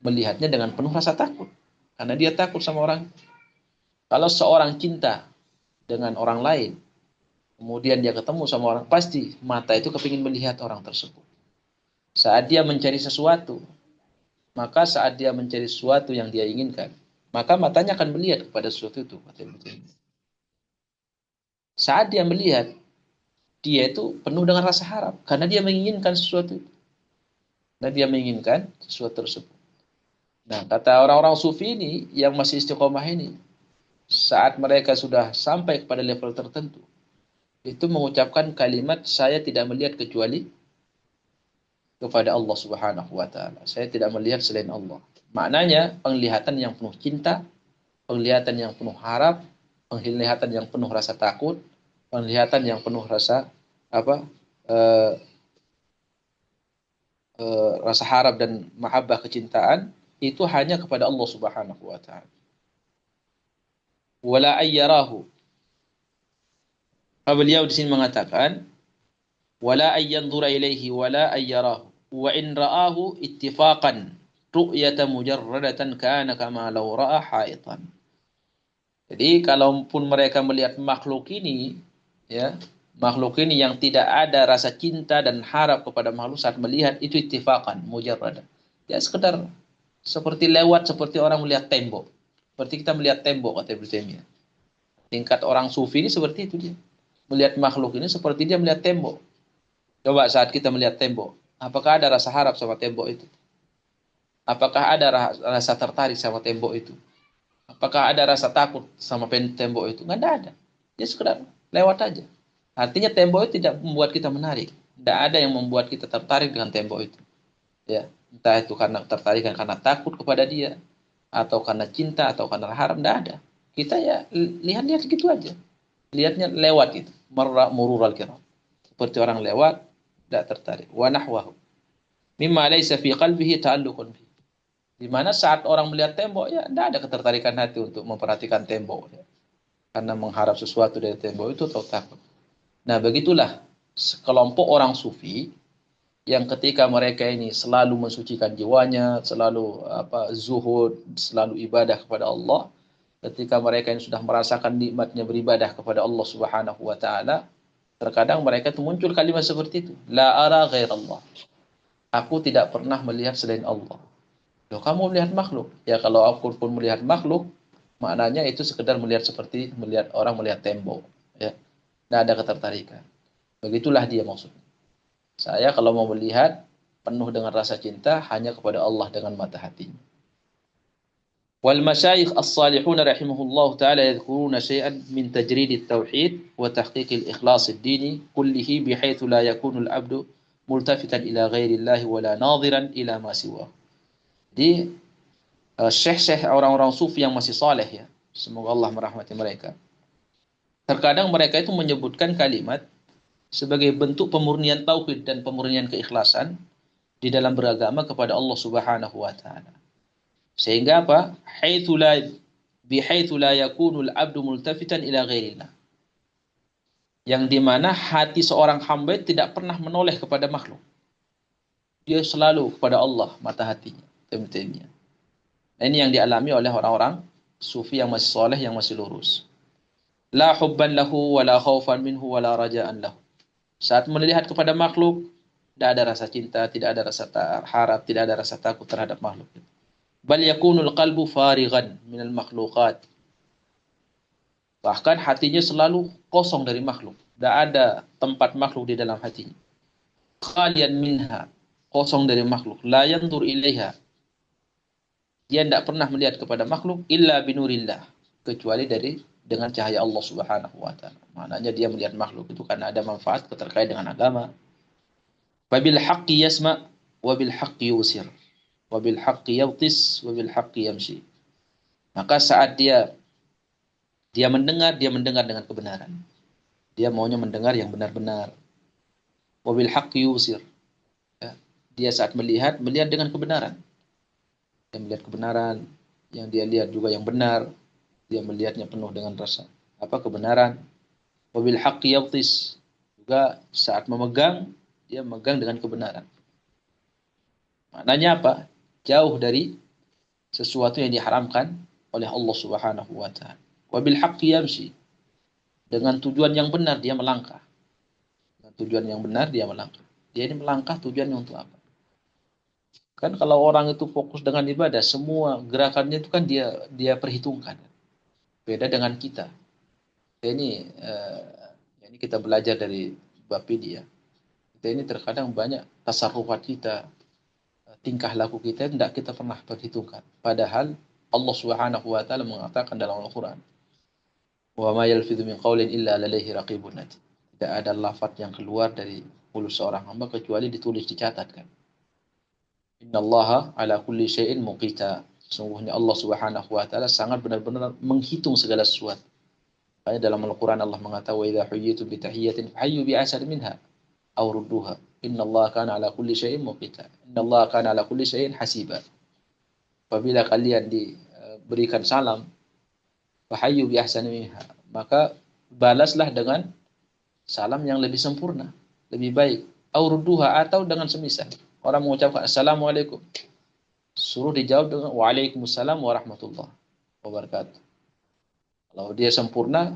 Melihatnya dengan penuh rasa takut karena dia takut sama orang. Kalau seorang cinta dengan orang lain, kemudian dia ketemu sama orang, pasti mata itu kepingin melihat orang tersebut. Saat dia mencari sesuatu, maka saat dia mencari sesuatu yang dia inginkan, maka matanya akan melihat kepada sesuatu itu. Saat dia melihat, dia itu penuh dengan rasa harap karena dia menginginkan sesuatu itu. Dan dia menginginkan sesuatu tersebut. Nah, kata orang-orang sufi ini yang masih istiqomah ini, saat mereka sudah sampai kepada level tertentu, itu mengucapkan kalimat saya tidak melihat kecuali kepada Allah Subhanahu wa taala. Saya tidak melihat selain Allah. Maknanya penglihatan yang penuh cinta, penglihatan yang penuh harap, penglihatan yang penuh rasa takut, penglihatan yang penuh rasa apa? Eh, rasa harap dan mahabbah kecintaan itu hanya kepada Allah Subhanahu wa taala. Wala ayyarahu. Beliau di sini mengatakan wala ayyanzura ilaihi wala ayyarahu wa in ra'ahu ittifaqan ru'yatan mujarradatan kana kama law ra'a haitan. Jadi kalaupun mereka melihat makhluk ini ya, makhluk ini yang tidak ada rasa cinta dan harap kepada makhluk saat melihat itu ittifaqan mujarradan. Ya sekedar seperti lewat, seperti orang melihat tembok. Seperti kita melihat tembok, kata Ibnu Taimiyah. Tingkat orang sufi ini seperti itu dia. Melihat makhluk ini seperti dia melihat tembok. Coba saat kita melihat tembok, apakah ada rasa harap sama tembok itu? Apakah ada rasa tertarik sama tembok itu? Apakah ada rasa takut sama tembok itu? Nggak ada. Dia sekedar lewat aja. Artinya tembok itu tidak membuat kita menarik. Tidak ada yang membuat kita tertarik dengan tembok itu. Ya, entah itu karena tertarik karena takut kepada dia, atau karena cinta, atau karena harap, tidak ada. Kita ya lihat-lihat gitu aja. Lihatnya lewat itu. Murural kiram. Seperti orang lewat, tidak tertarik. Wa nahwahu. Mimma laysa fi qalbihi ta'alluqun bi. Di mana saat orang melihat tembok, ya tidak ada ketertarikan hati untuk memperhatikan tembok. Ya. Karena mengharap sesuatu dari tembok itu atau takut. Nah, begitulah sekelompok orang sufi yang ketika mereka ini selalu mensucikan jiwanya, selalu zuhud, selalu ibadah kepada Allah. Ketika mereka ini sudah merasakan nikmatnya beribadah kepada Allah Subhanahu wa taala, terkadang mereka itu muncul kalimat seperti itu, la ara ghairallah. Aku tidak pernah melihat selain Allah. Loh, kamu melihat makhluk? Ya kalau aku pun melihat makhluk, maknanya itu sekedar melihat seperti melihat orang melihat tembok, ya. Tidak ada ketertarikan. Begitulah dia maksudnya. Saya kalau mau melihat penuh dengan rasa cinta hanya kepada Allah dengan mata hatinya. Wal masyayikh as-salihun rahimahullah ta'ala yadhkuruna syai'an min tajrid at-tauhid wa tahqiq al-ikhlas ad-dini kullihi bihaitsu la yakunu al-'abdu multafitan ila ghairi Allah wa la nadhiran ila ma siwa. Di syekh-syekh orang-orang sufi yang masih saleh ya, semoga Allah merahmati mereka. Terkadang mereka itu menyebutkan kalimat sebagai bentuk pemurnian tauhid dan pemurnian keikhlasan di dalam beragama kepada Allah Subhanahu wa taala. Sehingga apa? Bihaitsu la yakunu al-'abdu multafitan ila ghairillah. Yang dimana hati seorang hamba tidak pernah menoleh kepada makhluk. Dia selalu kepada Allah mata hatinya. Temanya. Ini yang dialami oleh orang-orang sufi yang masih soleh, yang masih lurus. La hubban lahu wa la khaufan minhu wa la raja'an lahu. Saat melihat kepada makhluk, tidak ada rasa cinta, tidak ada rasa harap, tidak ada rasa takut terhadap makhluk. Bal yakunul qalbu farighan minal makhluqat. Bahkan hatinya selalu kosong dari makhluk. Tidak ada tempat makhluk di dalam hatinya. Khalian minha. Kosong dari makhluk. La yandur ilaiha. Dia tidak pernah melihat kepada makhluk illa binurillah. Kecuali dengan cahaya Allah Subhanahu wa taala. Maknanya dia melihat makhluk itu karena ada manfaat terkait dengan agama. Wabil haqqi yasma' wabil haqqi yusir. Wabil haqqi yautis wabil haqqi yamshi. Maka saat dia mendengar dengan kebenaran. Dia maunya mendengar yang benar-benar. Wabil haqqi yusir. Ya. Dia saat melihat dengan kebenaran. Dia melihat kebenaran, yang dia lihat juga yang benar. Dia melihatnya penuh dengan rasa kebenaran. Wabil haqqi yautis. Juga saat memegang, dia memegang dengan kebenaran. Maknanya apa? Jauh dari sesuatu yang diharamkan oleh Allah Subhanahu wa taala. Wabil haqqi yamshi. Dengan tujuan yang benar dia melangkah. Dengan tujuan yang benar dia melangkah. Dia ini melangkah tujuannya untuk apa? Kan kalau orang itu fokus dengan ibadah, semua gerakannya itu kan dia perhitungkan. Beda dengan kita. Ini kita belajar dari Bapedi ya. Kita ini terkadang banyak tasarrufat kita, tingkah laku kita tidak kita pernah perhitungkan. Padahal Allah Subhanahu wa taala mengatakan dalam Al-Qur'an, "Wa ma yalfidhu min qawlin illa ladaihi raqibun atid." Tidak ada lafaz yang keluar dari mulut seorang hamba kecuali ditulis, dicatatkan. Innallaha ala kulli syai'in muqita. Sesungguhnya Allah Subhanahu wa taala sangat benar-benar menghitung segala sesuatu. Makanya dalam Al-Qur'an Allah mengatakan, "Wa idza huyyitum bi tahiyyatin fahayyu bi ahsani minha aw rudduha. Innallaha kana ala kulli syai'in muqita. Innallaha kana ala kulli syai'in hasiba." Apabila kalian diberikan salam, fahayyu bi ahsani minha, maka balaslah dengan salam yang lebih sempurna, lebih baik. Aw rudduha, atau dengan semisal. Orang mengucapkan assalamualaikum, suruh dijawab dengan waalaikumsalam warahmatullahi wabarakatuh. Kalau dia sempurna,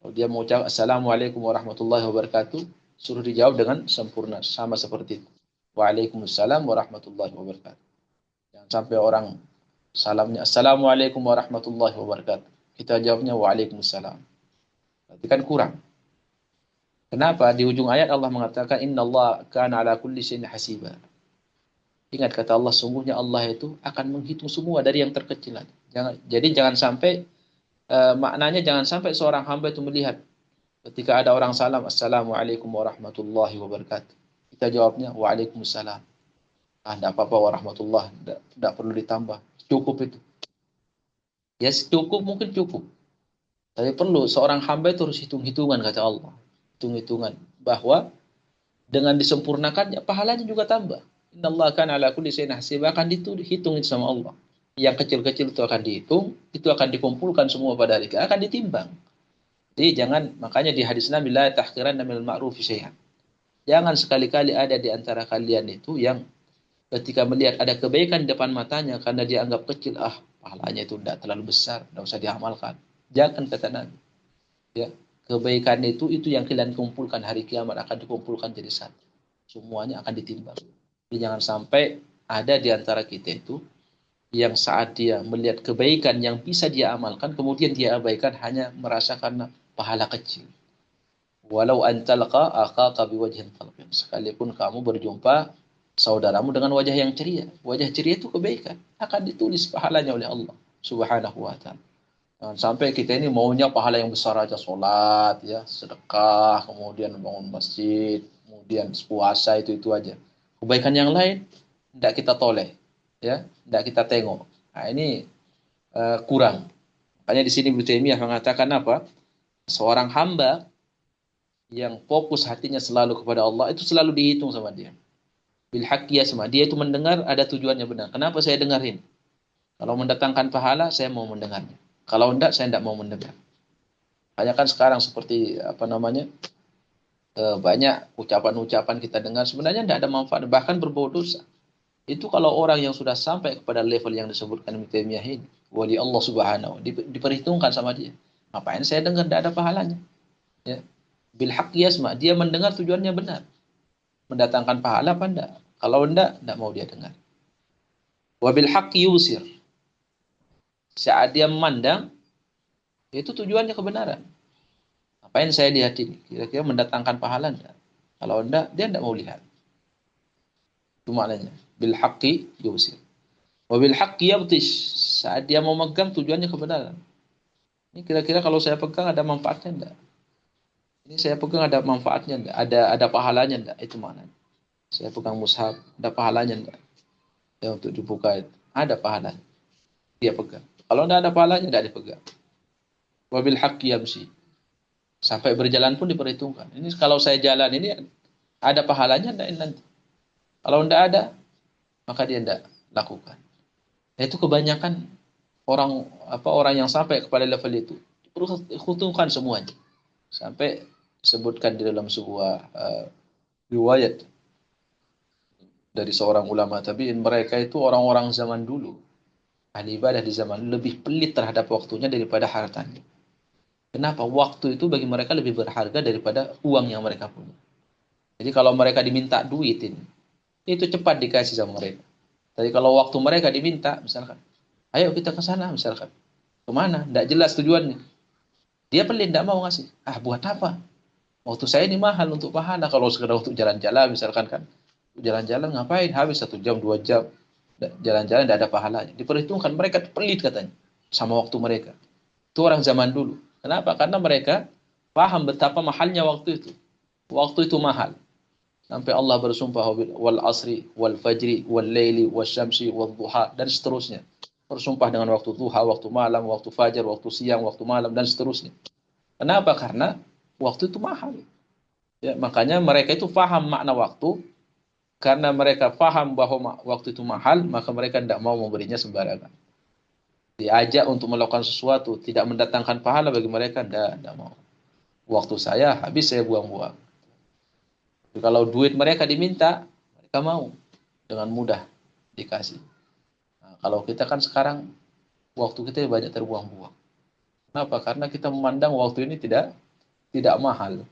kalau dia mengucapkan assalamualaikum warahmatullahi wabarakatuh, suruh dijawab dengan sempurna, sama seperti itu. Waalaikumsalam warahmatullahi wabarakatuh. Sampai orang salamnya, Assalamualaikum warahmatullahi wabarakatuh. Kita jawabnya, Waalaikumsalam. Berarti kan kurang. Kenapa? Di ujung ayat Allah mengatakan, Inna Allah kana ala kulli syai'in hasiba. Ingat kata Allah, sungguhnya Allah itu akan menghitung semua dari yang terkecil. Jadi jangan sampai, maknanya jangan sampai seorang hamba itu melihat ketika ada orang salam, Assalamualaikum warahmatullahi wabarakatuh. Kita jawabnya, Waalaikumsalam. Ah, tidak apa-apa warahmatullah, tidak perlu ditambah. Cukup itu. Ya cukup, mungkin cukup. Tapi perlu, seorang hamba itu harus hitung-hitungan kata Allah. Hitung-hitungan. Bahwa dengan disempurnakannya, pahalanya juga tambah. Inna Allah kan ala kulli syai'in hasiba, akan dihitung itu sama Allah. Yang kecil-kecil itu akan dihitung, itu akan dikumpulkan semua pada hari akan ditimbang. Jadi jangan, makanya di hadis Nabi, la tahqiranna minal ma'rufi syai'an. Jangan sekali-kali ada di antara kalian itu yang ketika melihat ada kebaikan di depan matanya karena dia anggap kecil, pahalanya itu tidak terlalu besar, tidak usah diamalkan. Jangan, kata Nabi. Ya, kebaikan itu yang kalian kumpulkan hari kiamat akan dikumpulkan jadi satu. Semuanya akan ditimbang. Jadi jangan sampai ada di antara kita itu yang saat dia melihat kebaikan yang bisa dia amalkan, kemudian dia abaikan hanya merasakan pahala kecil. Walau antalqa akhaka biwajhin talqin. Sekalipun kamu berjumpa saudaramu dengan wajah yang ceria. Wajah ceria itu kebaikan. Akan ditulis pahalanya oleh Allah Subhanahu wa ta'ala. Jangan sampai kita ini maunya pahala yang besar aja, sholat, ya, sedekah, kemudian bangun masjid, kemudian puasa, itu aja. Kebaikan yang lain tidak kita toleh, ya, tidak kita tengok. Nah, ini kurang. Makanya di sini Ibnu Taimiyah mengatakan apa? Seorang hamba yang fokus hatinya selalu kepada Allah itu selalu dihitung sama dia. Bil haqqi yasma. Dia itu mendengar ada tujuannya benar. Kenapa saya dengarin? Kalau mendatangkan pahala, saya mau mendengarnya. Kalau enggak, saya enggak mau mendengar. Banyak kan sekarang seperti apa namanya, banyak ucapan-ucapan kita dengar sebenarnya enggak ada manfaat, bahkan berbau dosa. Itu kalau orang yang sudah sampai kepada level yang disebutkan Ibnu Taimiyah ini, wali Allah Subhanahu, diperhitungkan sama dia. Ngapain saya dengar, enggak ada pahalanya? Ya. Bil haqqi yasma, dia mendengar tujuannya benar. Mendatangkan pahala apa enggak? Kalau enggak mau dia dengar. Wa bil haqqi yusir. Saat dia memandang, itu tujuannya kebenaran. Apain saya lihat ini? Kira-kira mendatangkan pahala enggak? Kalau enggak, dia enggak mau lihat. Itu maknanya. Bil haqqi yusir. Wa bil haqqi yabtish. Saat dia mau megang, tujuannya kebenaran. Ini kira-kira kalau saya pegang ada manfaatnya enggak? Ini saya pegang ada manfaatnya enggak? Ada pahalanya enggak? Itu maknanya. Saya pegang mushaf, ada pahalanya enggak? Ya, untuk dibuka itu. Ada pahalanya. Dia pegang. Kalau enggak ada pahalanya, enggak dipegang. Wa bil haqqi yamshi. Sampai berjalan pun diperhitungkan. Ini kalau saya jalan ini ada pahalanya enggak nanti? Kalau enggak ada, maka dia enggak lakukan. Itu kebanyakan orang yang sampai kepada level itu diperhitungkan semuanya. Sampai disebutkan di dalam sebuah riwayat dari seorang ulama tabi'in, mereka itu orang-orang zaman dulu, ahli ibadah di zaman lebih pelit terhadap waktunya daripada hartanya. Kenapa? Waktu itu bagi mereka lebih berharga daripada uang yang mereka punya. Jadi kalau mereka diminta duitin, itu cepat dikasih sama mereka. Tapi kalau waktu mereka diminta, misalkan, ayo kita ke sana, misalkan, kemana? Tidak jelas tujuannya. Dia pelit, tidak mau ngasih. Buat apa? Waktu saya ini mahal untuk pahala. Kalau sekedar untuk jalan-jalan, misalkan kan, jalan-jalan ngapain? Habis 1 jam, 2 jam, jalan-jalan tidak ada pahalanya. Diperhitungkan, mereka pelit katanya sama waktu mereka. Itu orang zaman dulu. Kenapa? Karena mereka paham betapa mahalnya waktu itu. Waktu itu mahal. Sampai Allah bersumpah wal asri wal fajri wal laili wasyamsi wal duha dan seterusnya. Bersumpah dengan waktu duha, waktu malam, waktu fajar, waktu siang, waktu malam dan seterusnya. Kenapa? Karena waktu itu mahal. Ya, makanya mereka itu paham makna waktu. Karena mereka paham bahwa waktu itu mahal, maka mereka tidak mau memberinya sembarangan. Diajak untuk melakukan sesuatu tidak mendatangkan pahala bagi mereka, tidak mau. Waktu saya habis, saya buang-buang. Kalau duit mereka diminta, mereka mau dengan mudah dikasih. Nah, kalau kita kan sekarang waktu kita banyak terbuang-buang. Kenapa? Karena kita memandang waktu ini tidak mahal.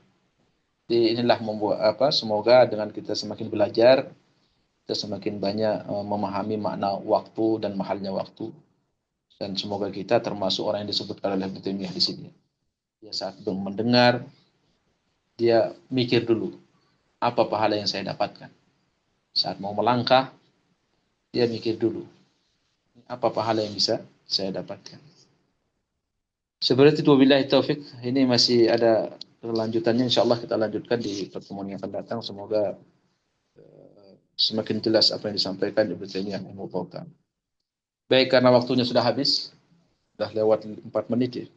Jadi inilah membuat semoga dengan kita semakin belajar, kita semakin banyak memahami makna waktu dan mahalnya waktu. Dan semoga kita termasuk orang yang disebutkan oleh Ibnu Taimiyah di sini. Dia saat mendengar, dia mikir dulu, apa pahala yang saya dapatkan. Saat mau melangkah, dia mikir dulu, apa pahala yang bisa saya dapatkan. Seperti itu, wabillahi taufik. Ini masih ada kelanjutannya, insyaallah kita lanjutkan di pertemuan yang akan datang. Semoga semakin jelas apa yang disampaikan Ibnu Taimiyah rahimahullah taala. Baik, karena waktunya sudah habis, sudah lewat 4 menit ya.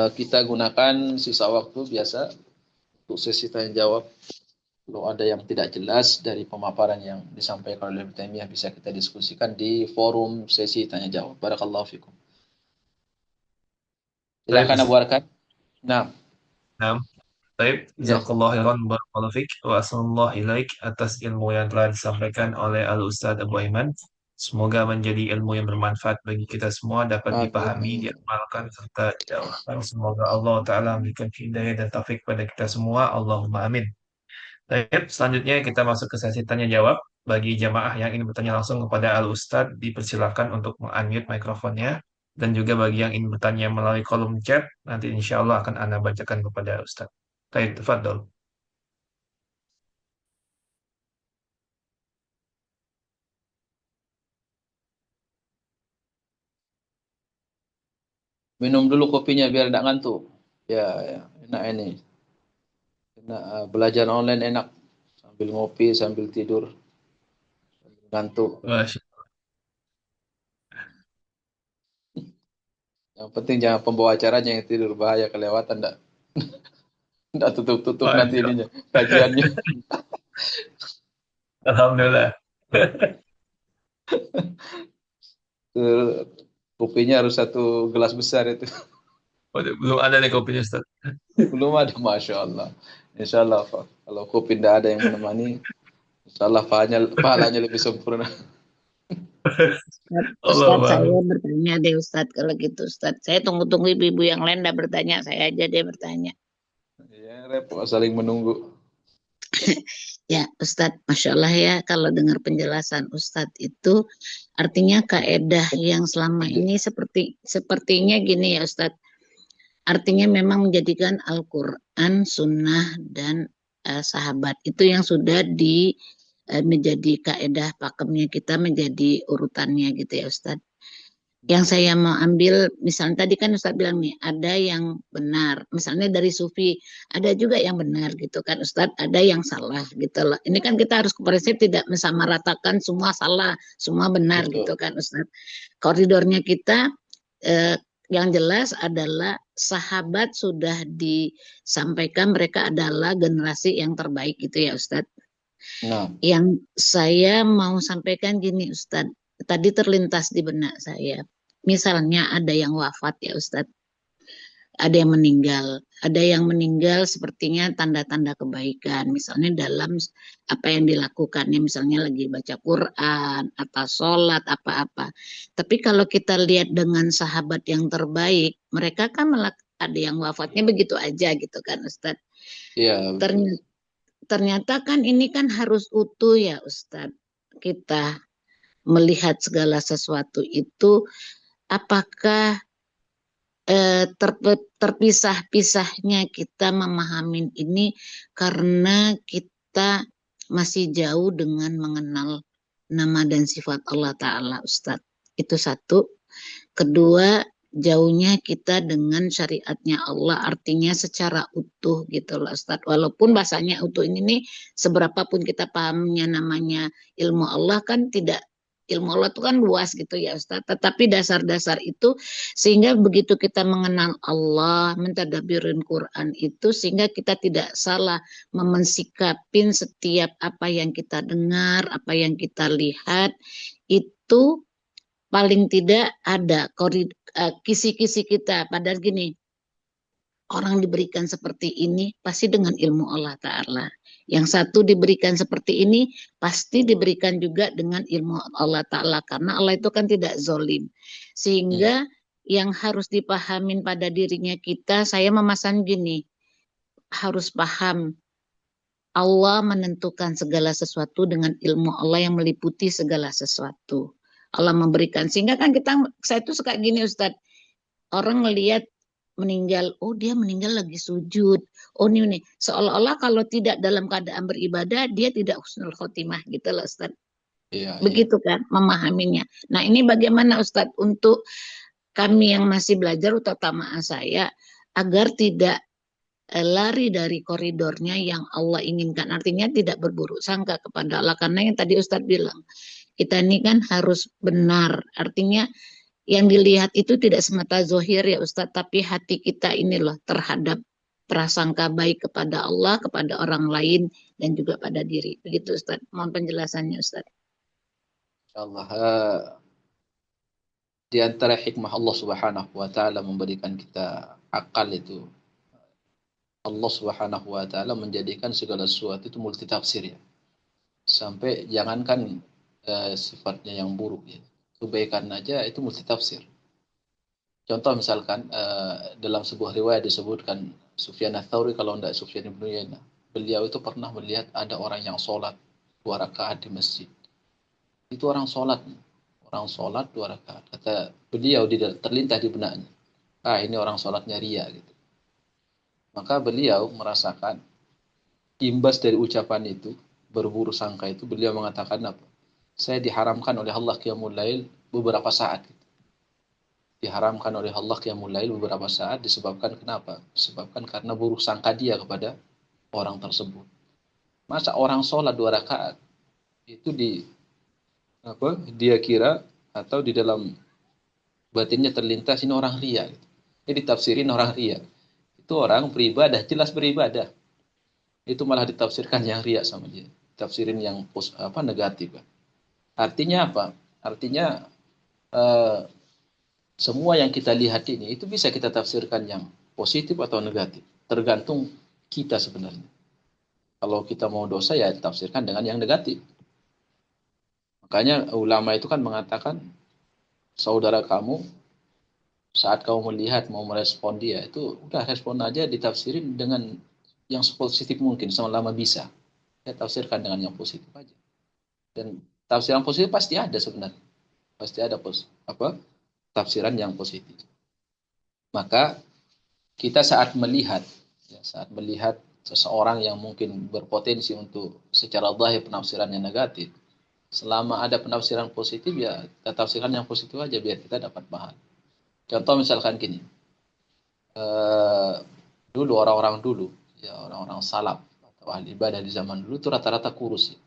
Kita gunakan sisa waktu biasa untuk sesi tanya jawab. Kalau ada yang tidak jelas dari pemaparan yang disampaikan oleh Ibnu Taimiyah, bisa kita diskusikan di forum sesi tanya jawab. Barakallahu fikum. Baik, Silakan Abu Ustaz. Arkan. Nah, Nah, baik. ya. Jazakallahu khairan barakallahu fiik wa sallallahu ilaik atas ilmu yang telah disampaikan oleh Al-Ustaz Abu Aiman. Semoga menjadi ilmu yang bermanfaat bagi kita semua, dapat dipahami, Amin. diamalkan, serta didakwahkan. Semoga Allah Ta'ala memberikan hidayah dan taufik pada kita semua. Allahumma amin. Baik, selanjutnya kita masuk ke sesi tanya jawab. Bagi jamaah yang ingin bertanya langsung kepada Al Ustadz, dipersilakan untuk meng-unmute mikrofonnya. Dan juga bagi yang ingin bertanya melalui kolom chat, nanti insya Allah akan Anda bacakan kepada Ustadz. Baik, tafadhol. Minum dulu kopinya biar tidak ngantuk. Ya, ya. Enak ini. Enak, belajar online enak. Sambil ngopi, sambil tidur, sambil ngantuk. Masya Yang penting jangan pembawa acaranya yang tidur, bahaya kelewatan. Tidak tutup-tutup nanti Masya ininya, kajiannya. Alhamdulillah. Kopinya harus 1 gelas besar itu. Waduh, belum ada nih kopinya Ustadz. Belum ada, Masya Allah. Insya Allah, Pak. Kalau kopi tidak ada yang menemani, Insya Allah pahalanya lebih sempurna. Ustadz, Allah. saya bertanya deh Ustadz, kalau gitu Ustadz. Saya tunggu-tunggu ibu-ibu yang lain dah bertanya, saya aja deh bertanya. Ya, repot saling menunggu. Ya Ustadz, Masya Allah ya, kalau dengar penjelasan Ustadz itu artinya kaedah yang selama ini sepertinya gini ya Ustadz. Artinya memang menjadikan Al-Quran, Sunnah, dan sahabat. Itu yang sudah menjadi kaedah pakemnya kita, menjadi urutannya gitu ya Ustadz. Yang saya mau ambil, misalnya tadi kan Ustadz bilang nih, ada yang benar. Misalnya dari Sufi, ada juga yang benar gitu kan Ustadz, ada yang salah gitu loh. Ini kan kita harus prinsip tidak mensamaratakan semua salah, semua benar Betul. gitu kan Ustadz. Koridornya kita, yang jelas adalah sahabat sudah disampaikan mereka adalah generasi yang terbaik gitu ya Ustadz. Nah, Yang saya mau sampaikan gini Ustadz, tadi terlintas di benak saya. Misalnya ada yang wafat ya Ustadz, ada yang meninggal sepertinya tanda-tanda kebaikan, misalnya dalam apa yang dilakukannya, misalnya lagi baca Quran, atau sholat, apa-apa. Tapi kalau kita lihat dengan sahabat yang terbaik, mereka kan ada yang wafatnya begitu aja gitu kan Ustadz. iya betul. Ternyata, ternyata kan ini kan harus utuh ya Ustadz. Kita melihat segala sesuatu itu, apakah terpisah-pisahnya kita memahami ini karena kita masih jauh dengan mengenal nama dan sifat Allah Ta'ala Ustadz. Itu satu. Kedua, jauhnya kita dengan syariatnya Allah, artinya secara utuh gitu loh Ustadz. Walaupun bahasanya utuh ini nih, seberapapun kita pahamnya namanya ilmu Allah kan tidak, ilmu Allah itu kan luas gitu ya Ustadz. Tetapi dasar-dasar itu sehingga begitu kita mengenal Allah, mentadabbirin Quran itu sehingga kita tidak salah memensikapin setiap apa yang kita dengar, apa yang kita lihat itu paling tidak ada kisi-kisi kita. Padahal gini, orang diberikan seperti ini pasti dengan ilmu Allah Ta'ala. Yang satu diberikan seperti ini pasti diberikan juga dengan ilmu Allah Ta'ala. Karena Allah itu kan tidak zolim. Sehingga yang harus dipahamin pada dirinya kita, saya memasang gini, harus paham Allah menentukan segala sesuatu dengan ilmu Allah yang meliputi segala sesuatu. Allah memberikan. Sehingga kan saya tuh suka gini Ustadz. Orang melihat meninggal, oh dia meninggal lagi sujud. Oh ini. Seolah-olah kalau tidak dalam keadaan beribadah, dia tidak husnul khotimah gitu loh Ustadz. Iya, iya. Begitu kan memahaminya. Nah ini bagaimana Ustadz untuk kami yang masih belajar, terutama saya, agar tidak lari dari koridornya yang Allah inginkan. Artinya tidak berburuk sangka kepada Allah. Karena yang tadi Ustadz bilang, kita ini kan harus benar. Artinya yang dilihat itu tidak semata zohir ya Ustadz, tapi hati kita ini loh terhadap prasangka baik kepada Allah, kepada orang lain, dan juga pada diri. Begitu Ustadz. Mohon penjelasannya Ustadz. Insyaallah. Di antara hikmah Allah Subhanahu wa taala memberikan kita akal itu, Allah Subhanahu wa taala menjadikan segala sesuatu itu multitafsir ya. Sampai jangankan sifatnya yang buruk ya. Kebaikan aja itu multitafsir. Contoh misalkan dalam sebuah riwayat disebutkan Sufyan ats-Tsauri, kalau tidak Sufyan bin Uyainah, beliau itu pernah melihat ada orang yang sholat 2 rakaat di masjid. Itu orang sholat 2 rakaat. Kata beliau terlintas di benaknya, ini orang sholatnya ria gitu. Maka beliau merasakan imbas dari ucapan itu, berburu sangka itu, beliau mengatakan apa? Saya diharamkan oleh Allah qiyamul lail beberapa saat. Gitu. Diharamkan oleh Allah qiyamul lail beberapa saat disebabkan kenapa? Disebabkan karena buruk sangka dia kepada orang tersebut. Masa orang sholat 2 rakaat itu dia kira atau di dalam batinnya terlintas ini orang ria. Gitu. Ini ditafsirin orang ria. Itu orang beribadah, jelas beribadah. Itu malah ditafsirkan yang ria sama dia. Tafsirin yang negatif. Artinya apa? Artinya semua yang kita lihat ini itu bisa kita tafsirkan yang positif atau negatif. Tergantung kita sebenarnya. Kalau kita mau dosa ya tafsirkan dengan yang negatif. Makanya ulama itu kan mengatakan saudara kamu saat kamu melihat mau merespon dia itu udah respon aja, ditafsirin dengan yang positif mungkin selama bisa. Ya tafsirkan dengan yang positif aja. Dan tafsiran positif pasti ada sebenarnya. Pasti ada tafsiran yang positif. Maka kita saat melihat seseorang yang mungkin berpotensi untuk secara zahir penafsirannya negatif, selama ada penafsiran positif ya kita tafsirkan yang positif aja biar kita dapat paham. Contoh misalkan gini, dulu orang-orang salaf atau ahli ibadah di zaman dulu itu rata-rata kurus ya.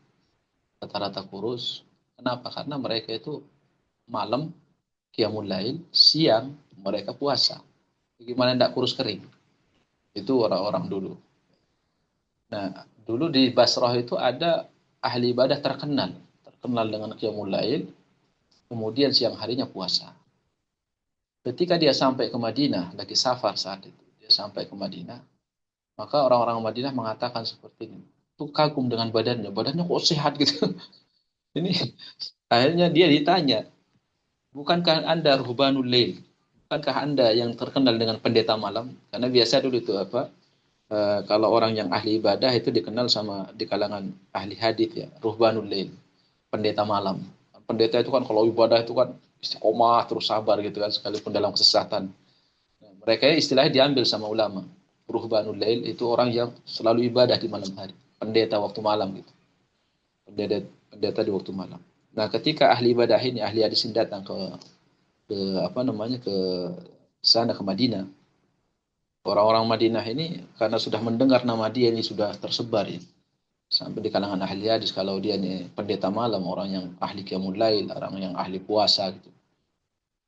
Rata-rata kurus. Kenapa? Karena mereka itu malam qiyamul lail, siang mereka puasa. Gimana tidak kurus kering? Itu orang-orang dulu. Nah, dulu di Basrah itu ada ahli ibadah terkenal dengan qiyamul lail, kemudian siang harinya puasa. Ketika dia sampai ke Madinah, lagi safar saat itu, dia sampai ke Madinah, maka orang-orang Madinah mengatakan seperti ini, tuh kagum dengan badannya kok sehat gitu. Ini akhirnya dia ditanya, bukankah Anda ruhbanul lail? Bukankah Anda yang terkenal dengan pendeta malam? Karena biasa dulu itu kalau orang yang ahli ibadah itu dikenal di kalangan ahli hadis ya, ruhbanul lail, pendeta malam. Pendeta itu kan kalau ibadah itu kan istiqomah terus sabar gitu kan, sekalipun dalam kesesatan. Nah, mereka istilahnya diambil sama ulama. Ruhbanul lail itu orang yang selalu ibadah di malam hari, pendeta waktu malam gitu. Pendeta di waktu malam. Nah, ketika ahli ibadah ini, ahli hadis ini datang ke sana ke Madinah. Orang-orang Madinah ini karena sudah mendengar nama dia ini sudah tersebar ya. Sampai di kalangan ahli hadis kalau dia ini pendeta malam, orang yang ahli qiyamul lail, orang yang ahli puasa gitu.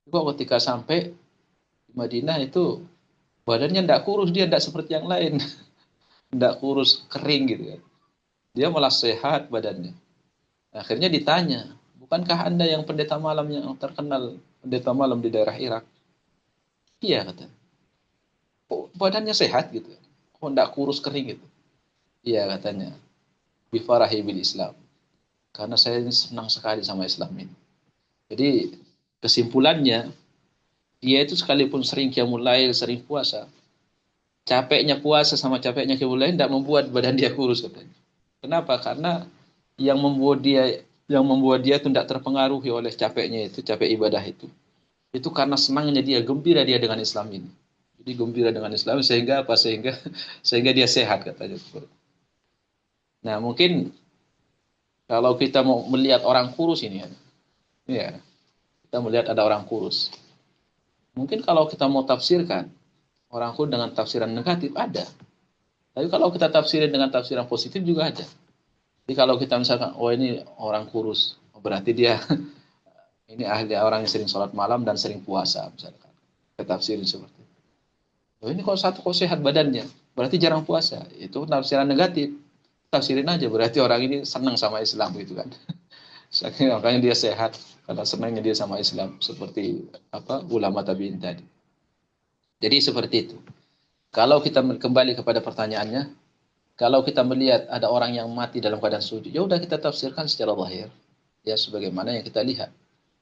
Kok ketika sampai di Madinah itu badannya tidak kurus, dia tidak seperti yang lain. Tidak kurus kering gitu kan. Dia malah sehat badannya. Akhirnya ditanya, bukankah Anda yang pendeta malam yang terkenal, pendeta malam di daerah Irak? Iya kata. Kok badannya sehat gitu? Kok tidak kurus kering gitu? Iya katanya. Bifarahi bil Islam. Karena saya senang sekali sama Islam ini. Jadi kesimpulannya, dia itu sekalipun sering qiyamul lail, sering puasa, capeknya puasa sama capeknya qiyamul lail tidak membuat badan dia kurus katanya. Kenapa? Karena yang membuat dia itu tidak terpengaruhi oleh capeknya itu, capek ibadah itu. Itu karena senangnya dia, gembira dia dengan Islam ini. Jadi gembira dengan Islam sehingga apa? Sehingga dia sehat katanya. Nah, mungkin kalau kita mau melihat orang kurus ini ya, kita melihat ada orang kurus. Mungkin kalau kita mau tafsirkan orang kurus dengan tafsiran negatif ada. Tapi kalau kita tafsirin dengan tafsiran positif juga ada. Jadi kalau kita misalkan, oh ini orang kurus, berarti dia ini ahli orang yang sering sholat malam dan sering puasa misalkan. Kita tafsirin seperti itu. Oh, ini kalau satu kok sehat badannya, berarti jarang puasa. Itu tafsiran negatif. Tafsirin aja, berarti orang ini senang sama Islam gitu kan. Makanya dia sehat karena senangnya dia sama Islam seperti apa ulama tabi'in tadi. Jadi seperti itu. Kalau kita kembali kepada pertanyaannya, kalau kita melihat ada orang yang mati dalam keadaan sujud, ya udah kita tafsirkan secara zahir, ya sebagaimana yang kita lihat.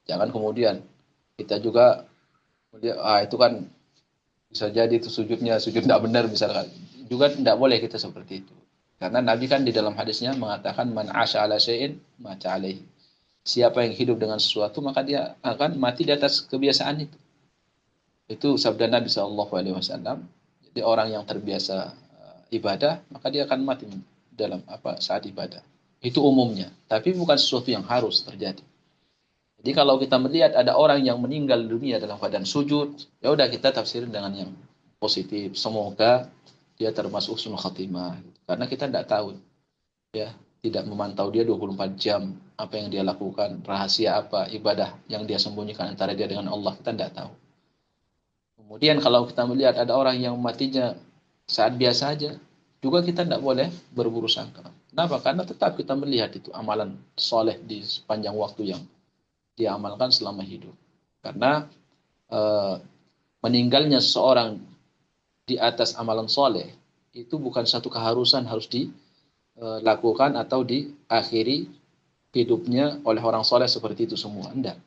Jangan kemudian kita juga melihat, itu kan bisa jadi itu sujudnya sujud tidak benar misalkan. Juga tidak boleh kita seperti itu. Karena Nabi kan di dalam hadisnya mengatakan man asya ala syai'in mata alaihi. Siapa yang hidup dengan sesuatu maka dia akan mati di atas kebiasaan itu. Itu sabda Nabi SAW. Jadi orang yang terbiasa ibadah, maka dia akan mati dalam saat ibadah. Itu umumnya. Tapi bukan sesuatu yang harus terjadi. Jadi kalau kita melihat ada orang yang meninggal dunia dalam keadaan sujud, ya udah kita tafsirin dengan yang positif. Semoga dia termasuk husnul khatimah. Karena kita tidak tahu, ya, tidak memantau dia 24 jam apa yang dia lakukan, rahasia apa, ibadah yang dia sembunyikan antara dia dengan Allah, kita tidak tahu. Kemudian kalau kita melihat ada orang yang matinya saat biasa aja, juga kita tidak boleh berburu sangka. Kenapa? Karena tetap kita melihat itu amalan soleh di sepanjang waktu yang dia amalkan selama hidup. Karena meninggalnya seseorang di atas amalan soleh itu bukan satu keharusan harus dilakukan atau diakhiri hidupnya oleh orang soleh seperti itu semua. Tidak.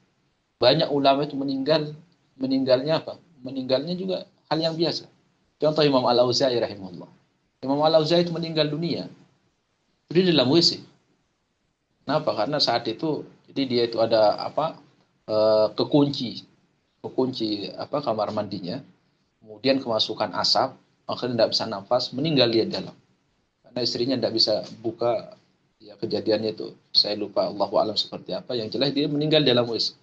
Banyak ulama itu meninggalnya apa? Meninggalnya juga hal yang biasa. Contoh Imam Al-Auza'i rahimahullah. Imam Al-Auza'i itu meninggal dunia. Di dalam WC. Kenapa? Karena saat itu, jadi dia itu ada kekunci kamar mandinya. Kemudian kemasukan asap, akhirnya tidak bisa nafas, meninggal dia dalam. Karena istrinya tidak bisa buka. Ya kejadiannya itu, saya lupa Allahu a'lam seperti apa. Yang jelas dia meninggal dalam WC.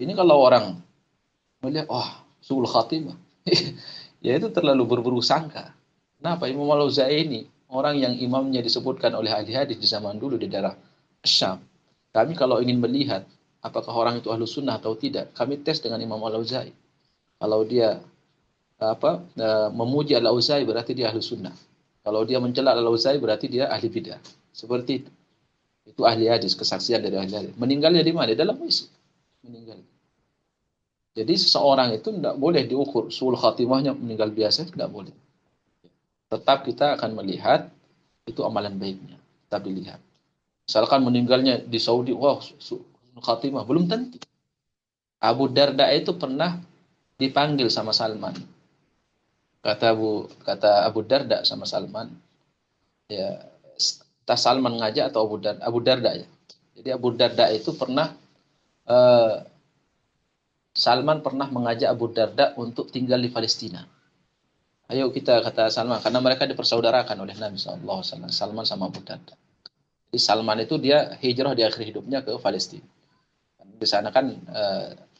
Ini kalau orang melihat, suul khatimah. Ya itu terlalu berburu sangka. Kenapa? Imam Al-Auza'i ini orang yang imamnya disebutkan oleh ahli hadis di zaman dulu di daerah Syam. Kami kalau ingin melihat apakah orang itu ahlu sunnah atau tidak, kami tes dengan Imam Al-Auza'i. Kalau dia memuji Al-Auza'i berarti dia ahlu sunnah. Kalau dia mencela Al-Auza'i berarti dia ahli bidah. Seperti itu. Itu ahli hadis, kesaksian dari ahli hadis. Meninggalnya di mana? Dalam WC. Meninggal. Jadi seseorang itu tidak boleh diukur suul khatimahnya meninggal biasa, tidak boleh. Tetap kita akan melihat itu amalan baiknya. Tetap dilihat. Misalkan meninggalnya di Saudi, suul khatimah, belum tentu. Abu Darda itu pernah dipanggil sama Salman. Kata Abu Darda sama Salman, ya, entah Salman ngajak atau Abu Darda ya. Jadi Abu Darda itu pernah Salman pernah mengajak Abu Darda untuk tinggal di Palestina. Ayo kita, kata Salman, karena mereka dipersaudarakan oleh Nabi SAW. Salman sama Abu Darda. Jadi Salman itu dia hijrah di akhir hidupnya ke Palestina. Di sana kan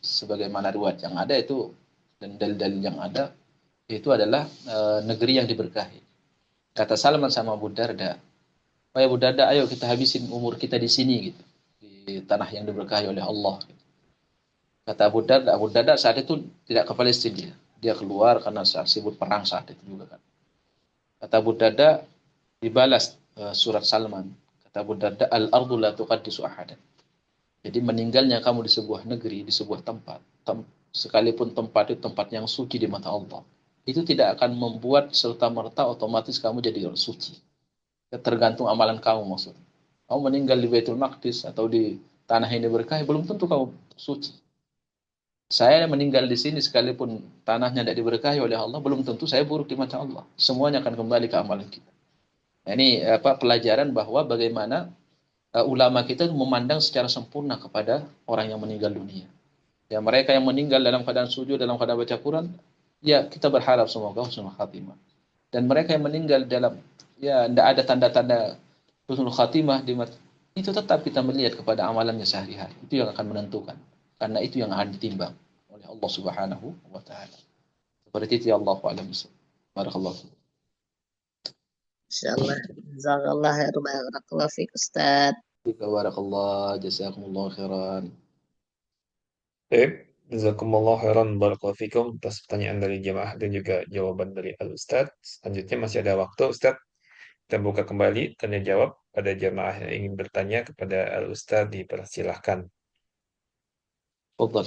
sebagaimana riwayat yang ada itu dan dalil-dalil yang ada itu adalah negeri yang diberkahi. Kata Salman sama Abu Darda, Abu Darda, ayo kita habisin umur kita di sini gitu, di tanah yang diberkahi oleh Allah. Gitu. Kata Abu Darda saat itu tidak ke Palestina. Dia keluar karena sibuk perang saat itu juga kan. Kata Abu Darda, dibalas surat Salman. Kata Abu Darda, al-ardu la tuqaddisu ahadan. Jadi meninggalnya kamu di sebuah negeri, di sebuah tempat, sekalipun tempat itu tempat yang suci di mata Allah, itu tidak akan membuat serta-merta otomatis kamu jadi orang suci. Tergantung amalan kamu maksudnya. Kamu meninggal di Baitul Maqdis atau di tanah yang diberkahi, belum tentu kamu suci. Saya meninggal di sini sekalipun tanahnya tidak diberkahi oleh Allah, belum tentu saya buruk di mata Allah. Semuanya akan kembali ke amalan kita. Nah, ini pelajaran bahwa bagaimana ulama kita memandang secara sempurna kepada orang yang meninggal dunia. Ya, mereka yang meninggal dalam keadaan sujud, dalam keadaan baca Quran, ya kita berharap semoga husnul khatimah. Dan mereka yang meninggal dalam, ya tidak ada tanda-tanda husnul khatimah itu tetap kita melihat kepada amalannya sehari-hari. Itu yang akan menentukan. Karena itu yang akan ditimbang oleh Allah Subhanahu wa taala. Seperti itu ya Allah a'lam. Barakallahu. Insyaallah. Jazakallah khair, barakallahu fiik Ustaz. Barakallah, jazakumullah khairan. Baik, jazakumullah khairan barakallahu fikum atas pertanyaan dari jemaah dan juga jawaban dari Al-Ustaz. Selanjutnya masih ada waktu, Ustaz. Kita buka kembali tanya jawab pada jemaah yang ingin bertanya kepada Al-Ustaz, dipersilahkan. Fadhal.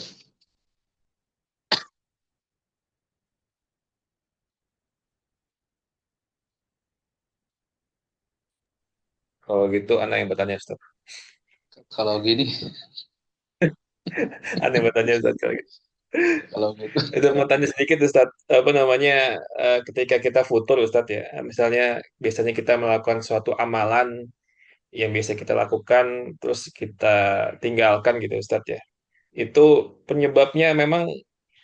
Kalau gitu, anak yang bertanya, Ustaz. Kalau gini, Anak yang bertanya, Ustaz. Kalau gitu. kalau gitu. Itu mau tanya sedikit, Ustaz. Apa namanya, ketika kita futur, Ustaz ya, misalnya biasanya kita melakukan suatu amalan yang biasa kita lakukan, terus kita tinggalkan gitu, Ustaz ya. Itu penyebabnya memang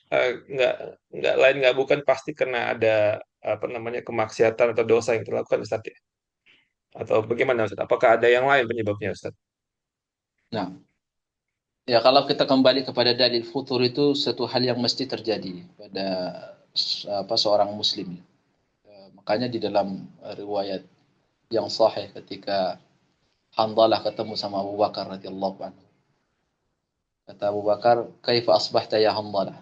nggak lain nggak bukan pasti karena ada apa namanya kemaksiatan atau dosa yang dilakukan Ustaz ya? Atau bagaimana Ustaz? Apakah ada yang lain penyebabnya Ustaz? Nah, ya kalau kita kembali kepada dalil futur itu satu hal yang mesti terjadi pada seorang muslim. Makanya di dalam riwayat yang sahih ketika Hanzalah ketemu sama Abu Bakar radhiyallahu anhu. Kata Abu Bakar, "Kaifa asbahta ya Hanzalah?"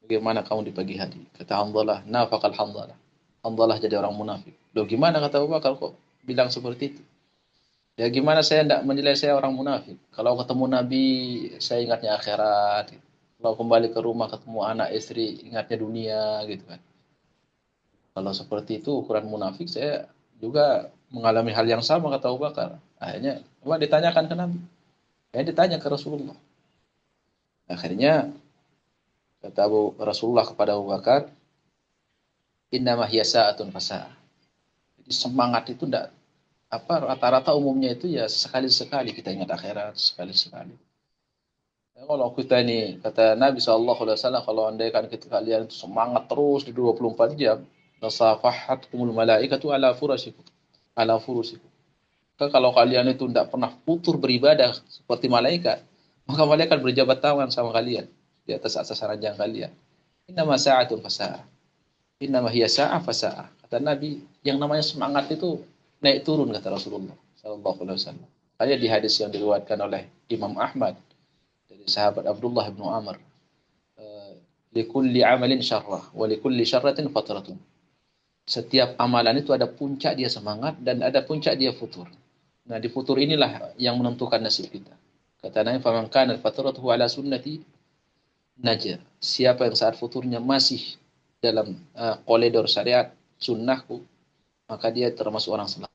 Bagaimana kamu di pagi hari? Kata Hanzalah, "Nafaqal Hanzalah." Hanzalah jadi orang munafik. Loh gimana kata Abu Bakar kok bilang seperti itu? Ya gimana saya tidak menilai saya orang munafik. Kalau ketemu Nabi, saya ingatnya akhirat. Kalau kembali ke rumah ketemu anak istri, ingatnya dunia gitu kan. Kalau seperti itu ukuran munafik, saya juga mengalami hal yang sama kata Abu Bakar. Akhirnya, coba ditanyakan ke Nabi. Akhirnya ditanya ke Rasulullah. Akhirnya kata Rasulullah kepada Abu Bakar, "Innama hiya sa'atun fasa'a." Jadi semangat itu tidak rata-rata umumnya itu ya sekali-sekali kita ingat akhirat, sekali-sekali. Ya, kalau kita ini kata Nabi SAW, kalau andai kan kita kalian itu semangat terus di 24 jam, lasafahatkumul malaikatu ala furasikum, ala furusikum. Kalau kalian itu tidak pernah putur beribadah seperti malaikat, maka malaikat berjabat tangan sama kalian di atas ranjang kalian. Innama sa'atun fasa'ah. Innama hiya sa'ah fasa'ah. Kata Nabi, yang namanya semangat itu naik turun kata Rasulullah sallallahu alaihi wasallam. Ada di hadis yang diriwayatkan oleh Imam Ahmad dari sahabat Abdullah bin Amr, likulli amalin syarrah wa likulli syarratin fatratun. Setiap amalan itu ada puncak dia semangat dan ada puncak dia futur. Nah, di futur inilah yang menentukan nasib kita. Kata Nabi, "Faman kana fatratuhu ala sunnati naja." Siapa yang saat futurnya masih dalam koridor syariat sunnahku, maka dia termasuk orang selamat.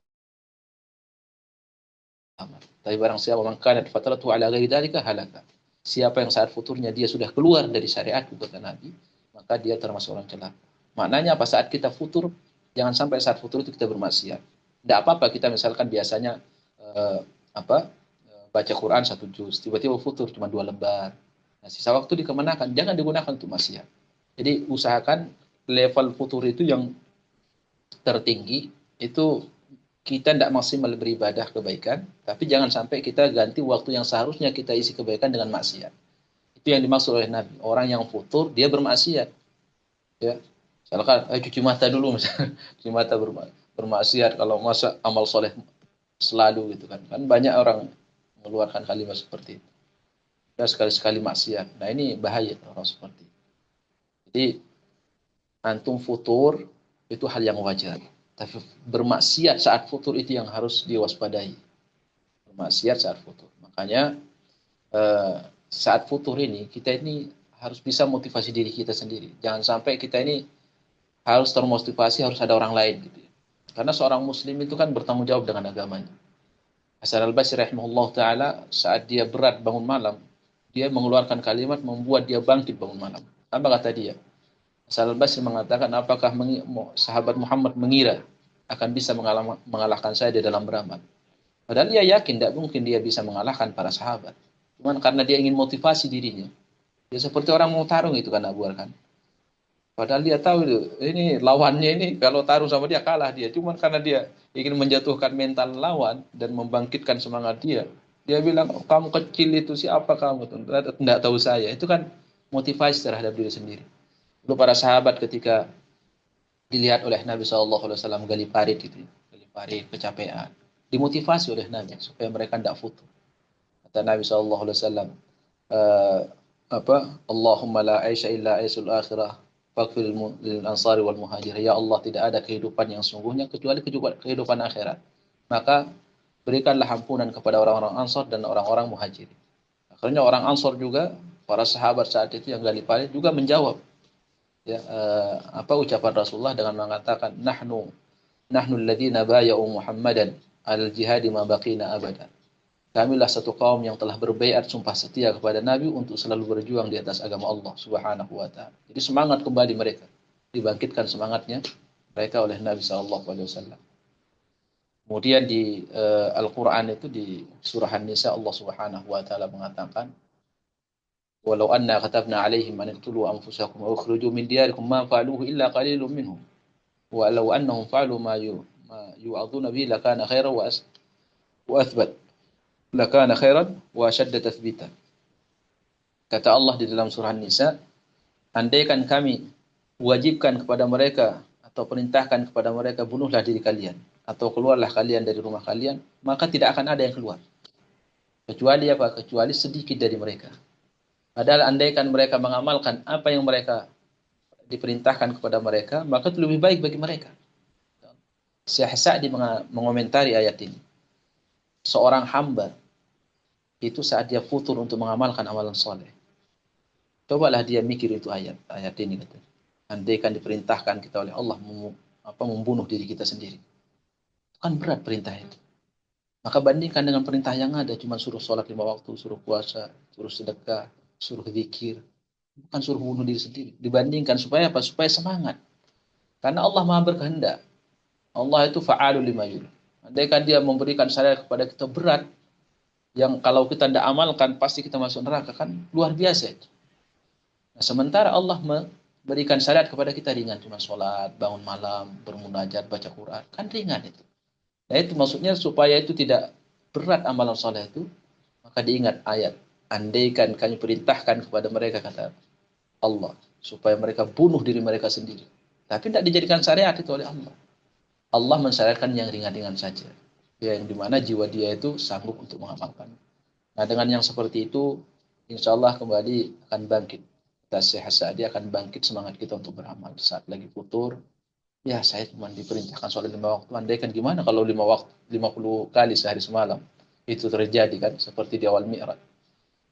Tapi barang siapa man kana fatratuhu ala ghairi dzalika halaka. Siapa yang saat futurnya dia sudah keluar dari syariat kata Nabi, maka dia termasuk orang celaka. Maknanya apa? Saat kita futur, jangan sampai saat futur itu kita bermaksiat. Tidak apa-apa kita misalkan biasanya eh, apa baca Quran 1 juz, tiba-tiba futur cuma 2 lembar. Nah, sisa waktu dikemanakan? Jangan digunakan untuk maksiat. Jadi usahakan level futur itu yang tertinggi itu kita tidak maksimal beribadah kebaikan, tapi jangan sampai kita ganti waktu yang seharusnya kita isi kebaikan dengan maksiat. Itu yang dimaksud oleh Nabi. Orang yang futur dia bermaksiat. Ya, misalkan cuci mata dulu misalnya, cuci mata bermaksiat kalau masa amal soleh selalu gitu kan. Kan banyak orang mengeluarkan kalimat seperti itu. Ya sekali-sekali maksiat. Nah ini bahaya orang seperti itu. Jadi antum futur itu hal yang wajar. Tapi bermaksiat saat futur itu yang harus diwaspadai. Bermaksiat saat futur. Makanya saat futur ini kita ini harus bisa motivasi diri kita sendiri. Jangan sampai kita ini harus termotivasi harus ada orang lain gitu ya. Karena seorang muslim itu kan bertanggung jawab dengan agamanya. Hasan al-Basri rahimahullah taala saat dia berat bangun malam, dia mengeluarkan kalimat membuat dia bangkit bangun malam. Apa kata dia? Hasan al-Basri mengatakan, apakah sahabat Muhammad mengira akan bisa mengalahkan saya di dalam beramal. Padahal dia yakin tidak mungkin dia bisa mengalahkan para sahabat. Cuman karena dia ingin motivasi dirinya. Dia seperti orang mau tarung itu kan Abu kan. Padahal dia tahu itu, ini lawannya ini kalau taruh sama dia kalah dia. Cuman karena dia ingin menjatuhkan mental lawan dan membangkitkan semangat dia. Dia bilang, oh, kamu kecil itu siapa kamu? Tidak tahu saya. Itu kan motivasi terhadap diri sendiri. Lalu para sahabat ketika dilihat oleh Nabi SAW gali parit itu, gali parit kecapean, dimotivasi oleh Nabi supaya mereka tidak futur. Kata Nabi SAW, apa? Allahumma la aisha illa aisul akhirah. Fakfir lil ansari wal muhajir. Ya Allah, tidak ada kehidupan yang sungguhnya kecuali kehidupan akhirat. Maka berikanlah ampunan kepada orang-orang Ansar dan orang-orang Muhajir. Akhirnya orang Ansar juga, para sahabat saat itu yang gali parit juga menjawab ya, apa ucapan Rasulullah dengan mengatakan nahnu alladziina bay'u Muhammadan al jihadi ma baqina abada. Kamilah satu kaum yang telah berbaiat sumpah setia kepada Nabi untuk selalu berjuang di atas agama Allah Subhanahu wa taala. Jadi semangat kembali mereka, dibangkitkan semangatnya mereka oleh Nabi sallallahu alaihi wasallam. Kemudian di Al-Qur'an itu di surah An-Nisa Allah Subhanahu wa taala mengatakan, "Walau anna katabna 'alaihim an iqtulu anfusakum wa ukhrijū min diyarikum ma fa'aluhu illa qalilun minhum. Walau annahum fa'alu ma yu'aduna bihi lakana khairan wa athbat." Lakana khairan wa syadda tathbita. Kata Allah di dalam surah An-Nisa, andaikan kami wajibkan kepada mereka atau perintahkan kepada mereka bunuhlah diri kalian atau keluarlah kalian dari rumah kalian, maka tidak akan ada yang keluar. Kecuali apa? Kecuali sedikit dari mereka. Padahal andaikan mereka mengamalkan apa yang mereka diperintahkan kepada mereka, maka itu lebih baik bagi mereka. Syekh Sa'di mengomentari ayat ini. Seorang hamba itu saat dia futur untuk mengamalkan amalan soleh. Cobalah dia mikir itu ayat ini kata. Andaikan diperintahkan kita oleh Allah membunuh diri kita sendiri. Itu kan berat perintah itu. Maka bandingkan dengan perintah yang ada, cuma suruh sholat 5 waktu, suruh puasa, suruh sedekah, suruh zikir. Bukan suruh bunuh diri sendiri. Dibandingkan supaya apa? Supaya semangat. Karena Allah Maha berkehendak. Allah itu fa'alul lima yurid. Andaikan dia memberikan syariat kepada kita berat, yang kalau kita tidak amalkan pasti kita masuk neraka, kan luar biasa itu. Nah, sementara Allah memberikan syariat kepada kita ringan, cuma sholat, bangun malam, bermunajat, baca Quran, kan ringan itu. Nah itu maksudnya supaya itu tidak berat amalan sholat itu, maka diingat ayat, andaikan kami perintahkan kepada mereka, kata Allah, supaya mereka bunuh diri mereka sendiri. Tapi tidak dijadikan syariat itu oleh Allah. Allah mensyariatkan yang ringan-ringan saja. Ya, yang dimana jiwa dia itu sanggup untuk mengamalkan. Nah dengan yang seperti itu, insya Allah kembali akan bangkit. Kita sehat dia akan bangkit semangat kita untuk beramal. Saat lagi futur, ya saya cuma diperintahkan sholat 5 waktu. Andaikan gimana kalau 50 kali sehari semalam itu terjadi kan, seperti di awal Mi'raj.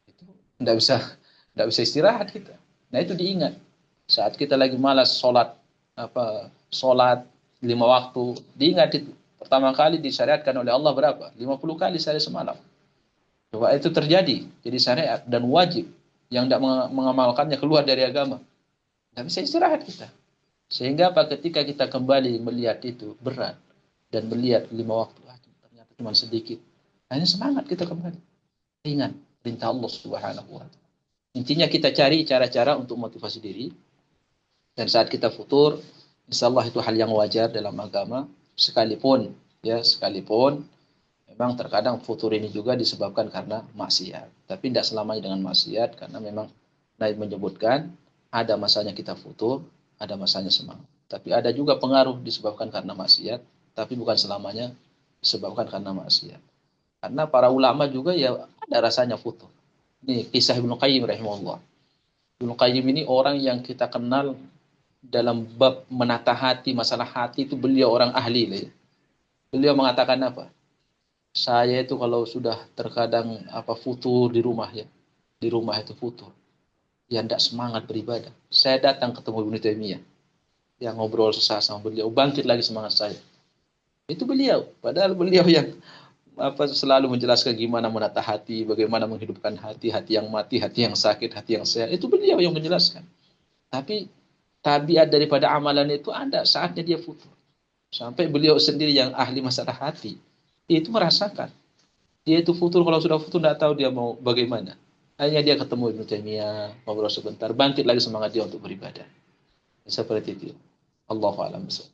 Itu tidak bisa istirahat kita. Nah itu diingat. Saat kita lagi malas sholat 5 waktu, diingat itu. Pertama kali disyariatkan oleh Allah berapa? 50 kali sehari semalam. Coba itu terjadi, jadi syariat dan wajib. Yang tidak mengamalkannya keluar dari agama. Tidak bisa istirahat kita. Sehingga apa? Ketika kita kembali melihat itu berat dan melihat 5 waktu, ternyata cuma sedikit. Hanya semangat kita kembali. Ingat perintah Allah Subhanahu wa taala. Intinya kita cari cara-cara untuk motivasi diri. Dan saat kita futur, insya Allah itu hal yang wajar dalam agama. Sekalipun memang terkadang futur ini juga disebabkan karena maksiat. Tapi tidak selamanya dengan maksiat, karena memang Nabi menyebutkan ada masanya kita futur, ada masanya semangat. Tapi ada juga pengaruh disebabkan karena maksiat, tapi bukan selamanya disebabkan karena maksiat. Karena para ulama juga ya ada rasanya futur. Ini kisah Ibnu Qayyim rahimahullah. Ibnu Qayyim ini orang yang kita kenal dalam bab menata hati, masalah hati itu beliau orang ahli. Beliau mengatakan apa? Saya itu kalau sudah terkadang futur di rumah itu futur. Ya tidak semangat beribadah. Saya datang ketemu Ibnu Taimiyah. Yang ngobrol sesaat sama beliau, bangkit lagi semangat saya. Itu beliau. Padahal beliau yang selalu menjelaskan gimana menata hati, bagaimana menghidupkan hati yang mati, hati yang sakit, hati yang sehat. Itu beliau yang menjelaskan. Tapi tabiat daripada amalan itu ada saatnya dia futur. Sampai beliau sendiri yang ahli masalah hati itu merasakan. Dia itu futur, kalau sudah futur tidak tahu dia mau bagaimana. Hanya dia ketemu Ibnu Taimiyah, ngobrol sebentar, bangkit lagi semangat dia untuk beribadah. Seperti itu. Allahu a'lam bishawab.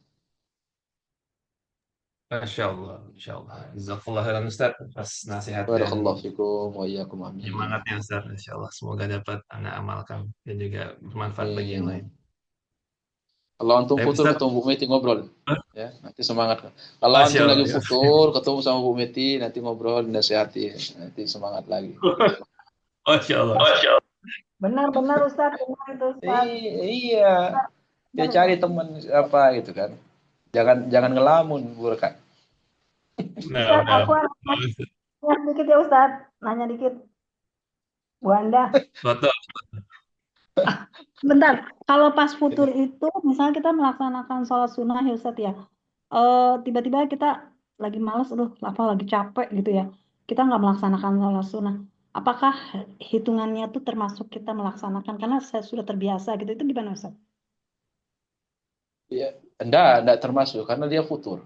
Masya Allah, Masya Allah. Jazakallah khairan Ustaz atas nasihat dan Barakallahu fikum wa iyyakum amin. semangatnya Ustaz. Masya Allah, semoga dapat Anda amalkan dan juga bermanfaat bagi yang lain. Amin. Kalau antum Baik futur Ustaz. ketemu Bu Meti ngobrol. Ya, nanti semangat. Kalau Masya antum Allah. lagi futur ketemu sama Bu Meti, nanti ngobrol, nasihati, nanti semangat lagi. Masya Allah. Benar Ustaz, benar itu Ustaz. Iya. Dia cari teman apa gitu kan. Jangan ngelamun, Burkan. Ustaz, aku nanya dikit ya Ustaz, nanya dikit. Bu Anda. Betul. Bentar, kalau pas futur itu, misalnya kita melaksanakan sholat sunnah ya Ustaz ya, tiba-tiba kita lagi malas, lagi capek gitu ya, kita nggak melaksanakan sholat sunnah. Apakah hitungannya itu termasuk kita melaksanakan karena saya sudah terbiasa gitu? Itu gimana Ustaz? Ya, enggak termasuk karena dia futur.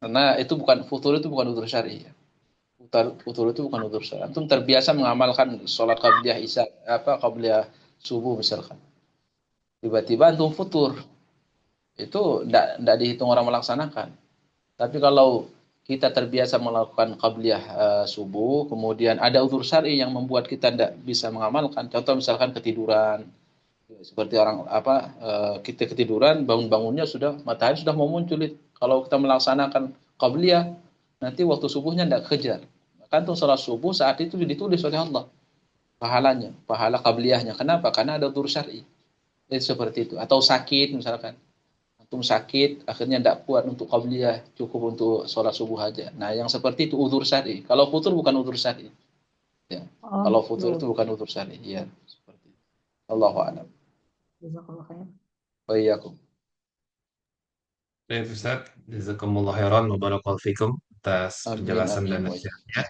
Karena itu futur itu bukan udzur syar'i. Futur itu bukan udzur syar'i. Antum terbiasa mengamalkan sholat qabliyah isya, qabliyah subuh misalkan. Tiba-tiba antum futur. Itu enggak dihitung orang melaksanakan. Tapi kalau kita terbiasa melakukan qabliyah subuh, kemudian ada udzur syar'i yang membuat kita tidak bisa mengamalkan. Contoh misalkan ketiduran, seperti orang kita ketiduran, bangunnya sudah matahari sudah mau muncul. Kalau kita melaksanakan qabliyah, nanti waktu subuhnya tidak kejar. Maka untuk sholat subuh saat itu ditulis oleh Allah pahalanya, pahala qabliyahnya. Kenapa? Karena ada udzur syar'i. Itu seperti itu. Atau sakit misalkan. Antum sakit, akhirnya tidak kuat untuk qabliyah, cukup untuk sholat subuh aja. Nah, yang seperti itu udzur syar'i. Kalau futur bukan udzur syar'i. Ya. Kalau futur itu bukan udzur syar'i. Ya, seperti itu. Allahu a'lam. Jazakallah khair. Wa iyyakum. Baik Ustaz, jazakumullah khairan wa barakallahu fikum atas Amin, penjelasan dan amin. nasihatnya.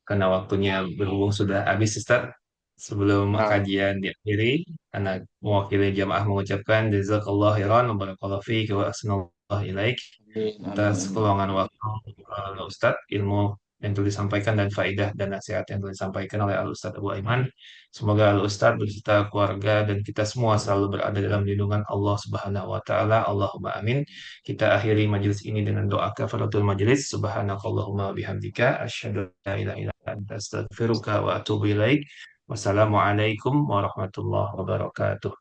Karena waktunya berhubung sudah habis Ustaz. Sebelum kajian diakhiri, anak mewakili jamaah mengucapkan jazakallah khairan wa barakallahu fiik wa ahsanallahu ilaik atas keluangan waktu Ustaz, ilmu yang telah disampaikan dan faidah dan nasihat yang telah disampaikan oleh Al-Ustaz Abu Aiman. Semoga Al-Ustaz beserta keluarga dan kita semua selalu berada dalam lindungan Allah Subhanahu wa taala. Allahumma amin. Kita akhiri majelis ini dengan doa kafaratul majelis. Subhanakallahumma bihamdika asyhadu an la ilaha illa anta astaghfiruka wa atubu ilaik. Wassalamualaikum warahmatullahi wabarakatuh.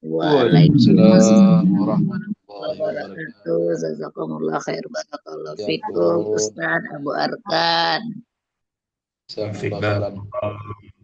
Waalaikumsalam warahmatullahi wabarakatuh. Jazakumullah khair, barakallahu fikum Ustaz Abu Arkan. Jazakumullah khairan.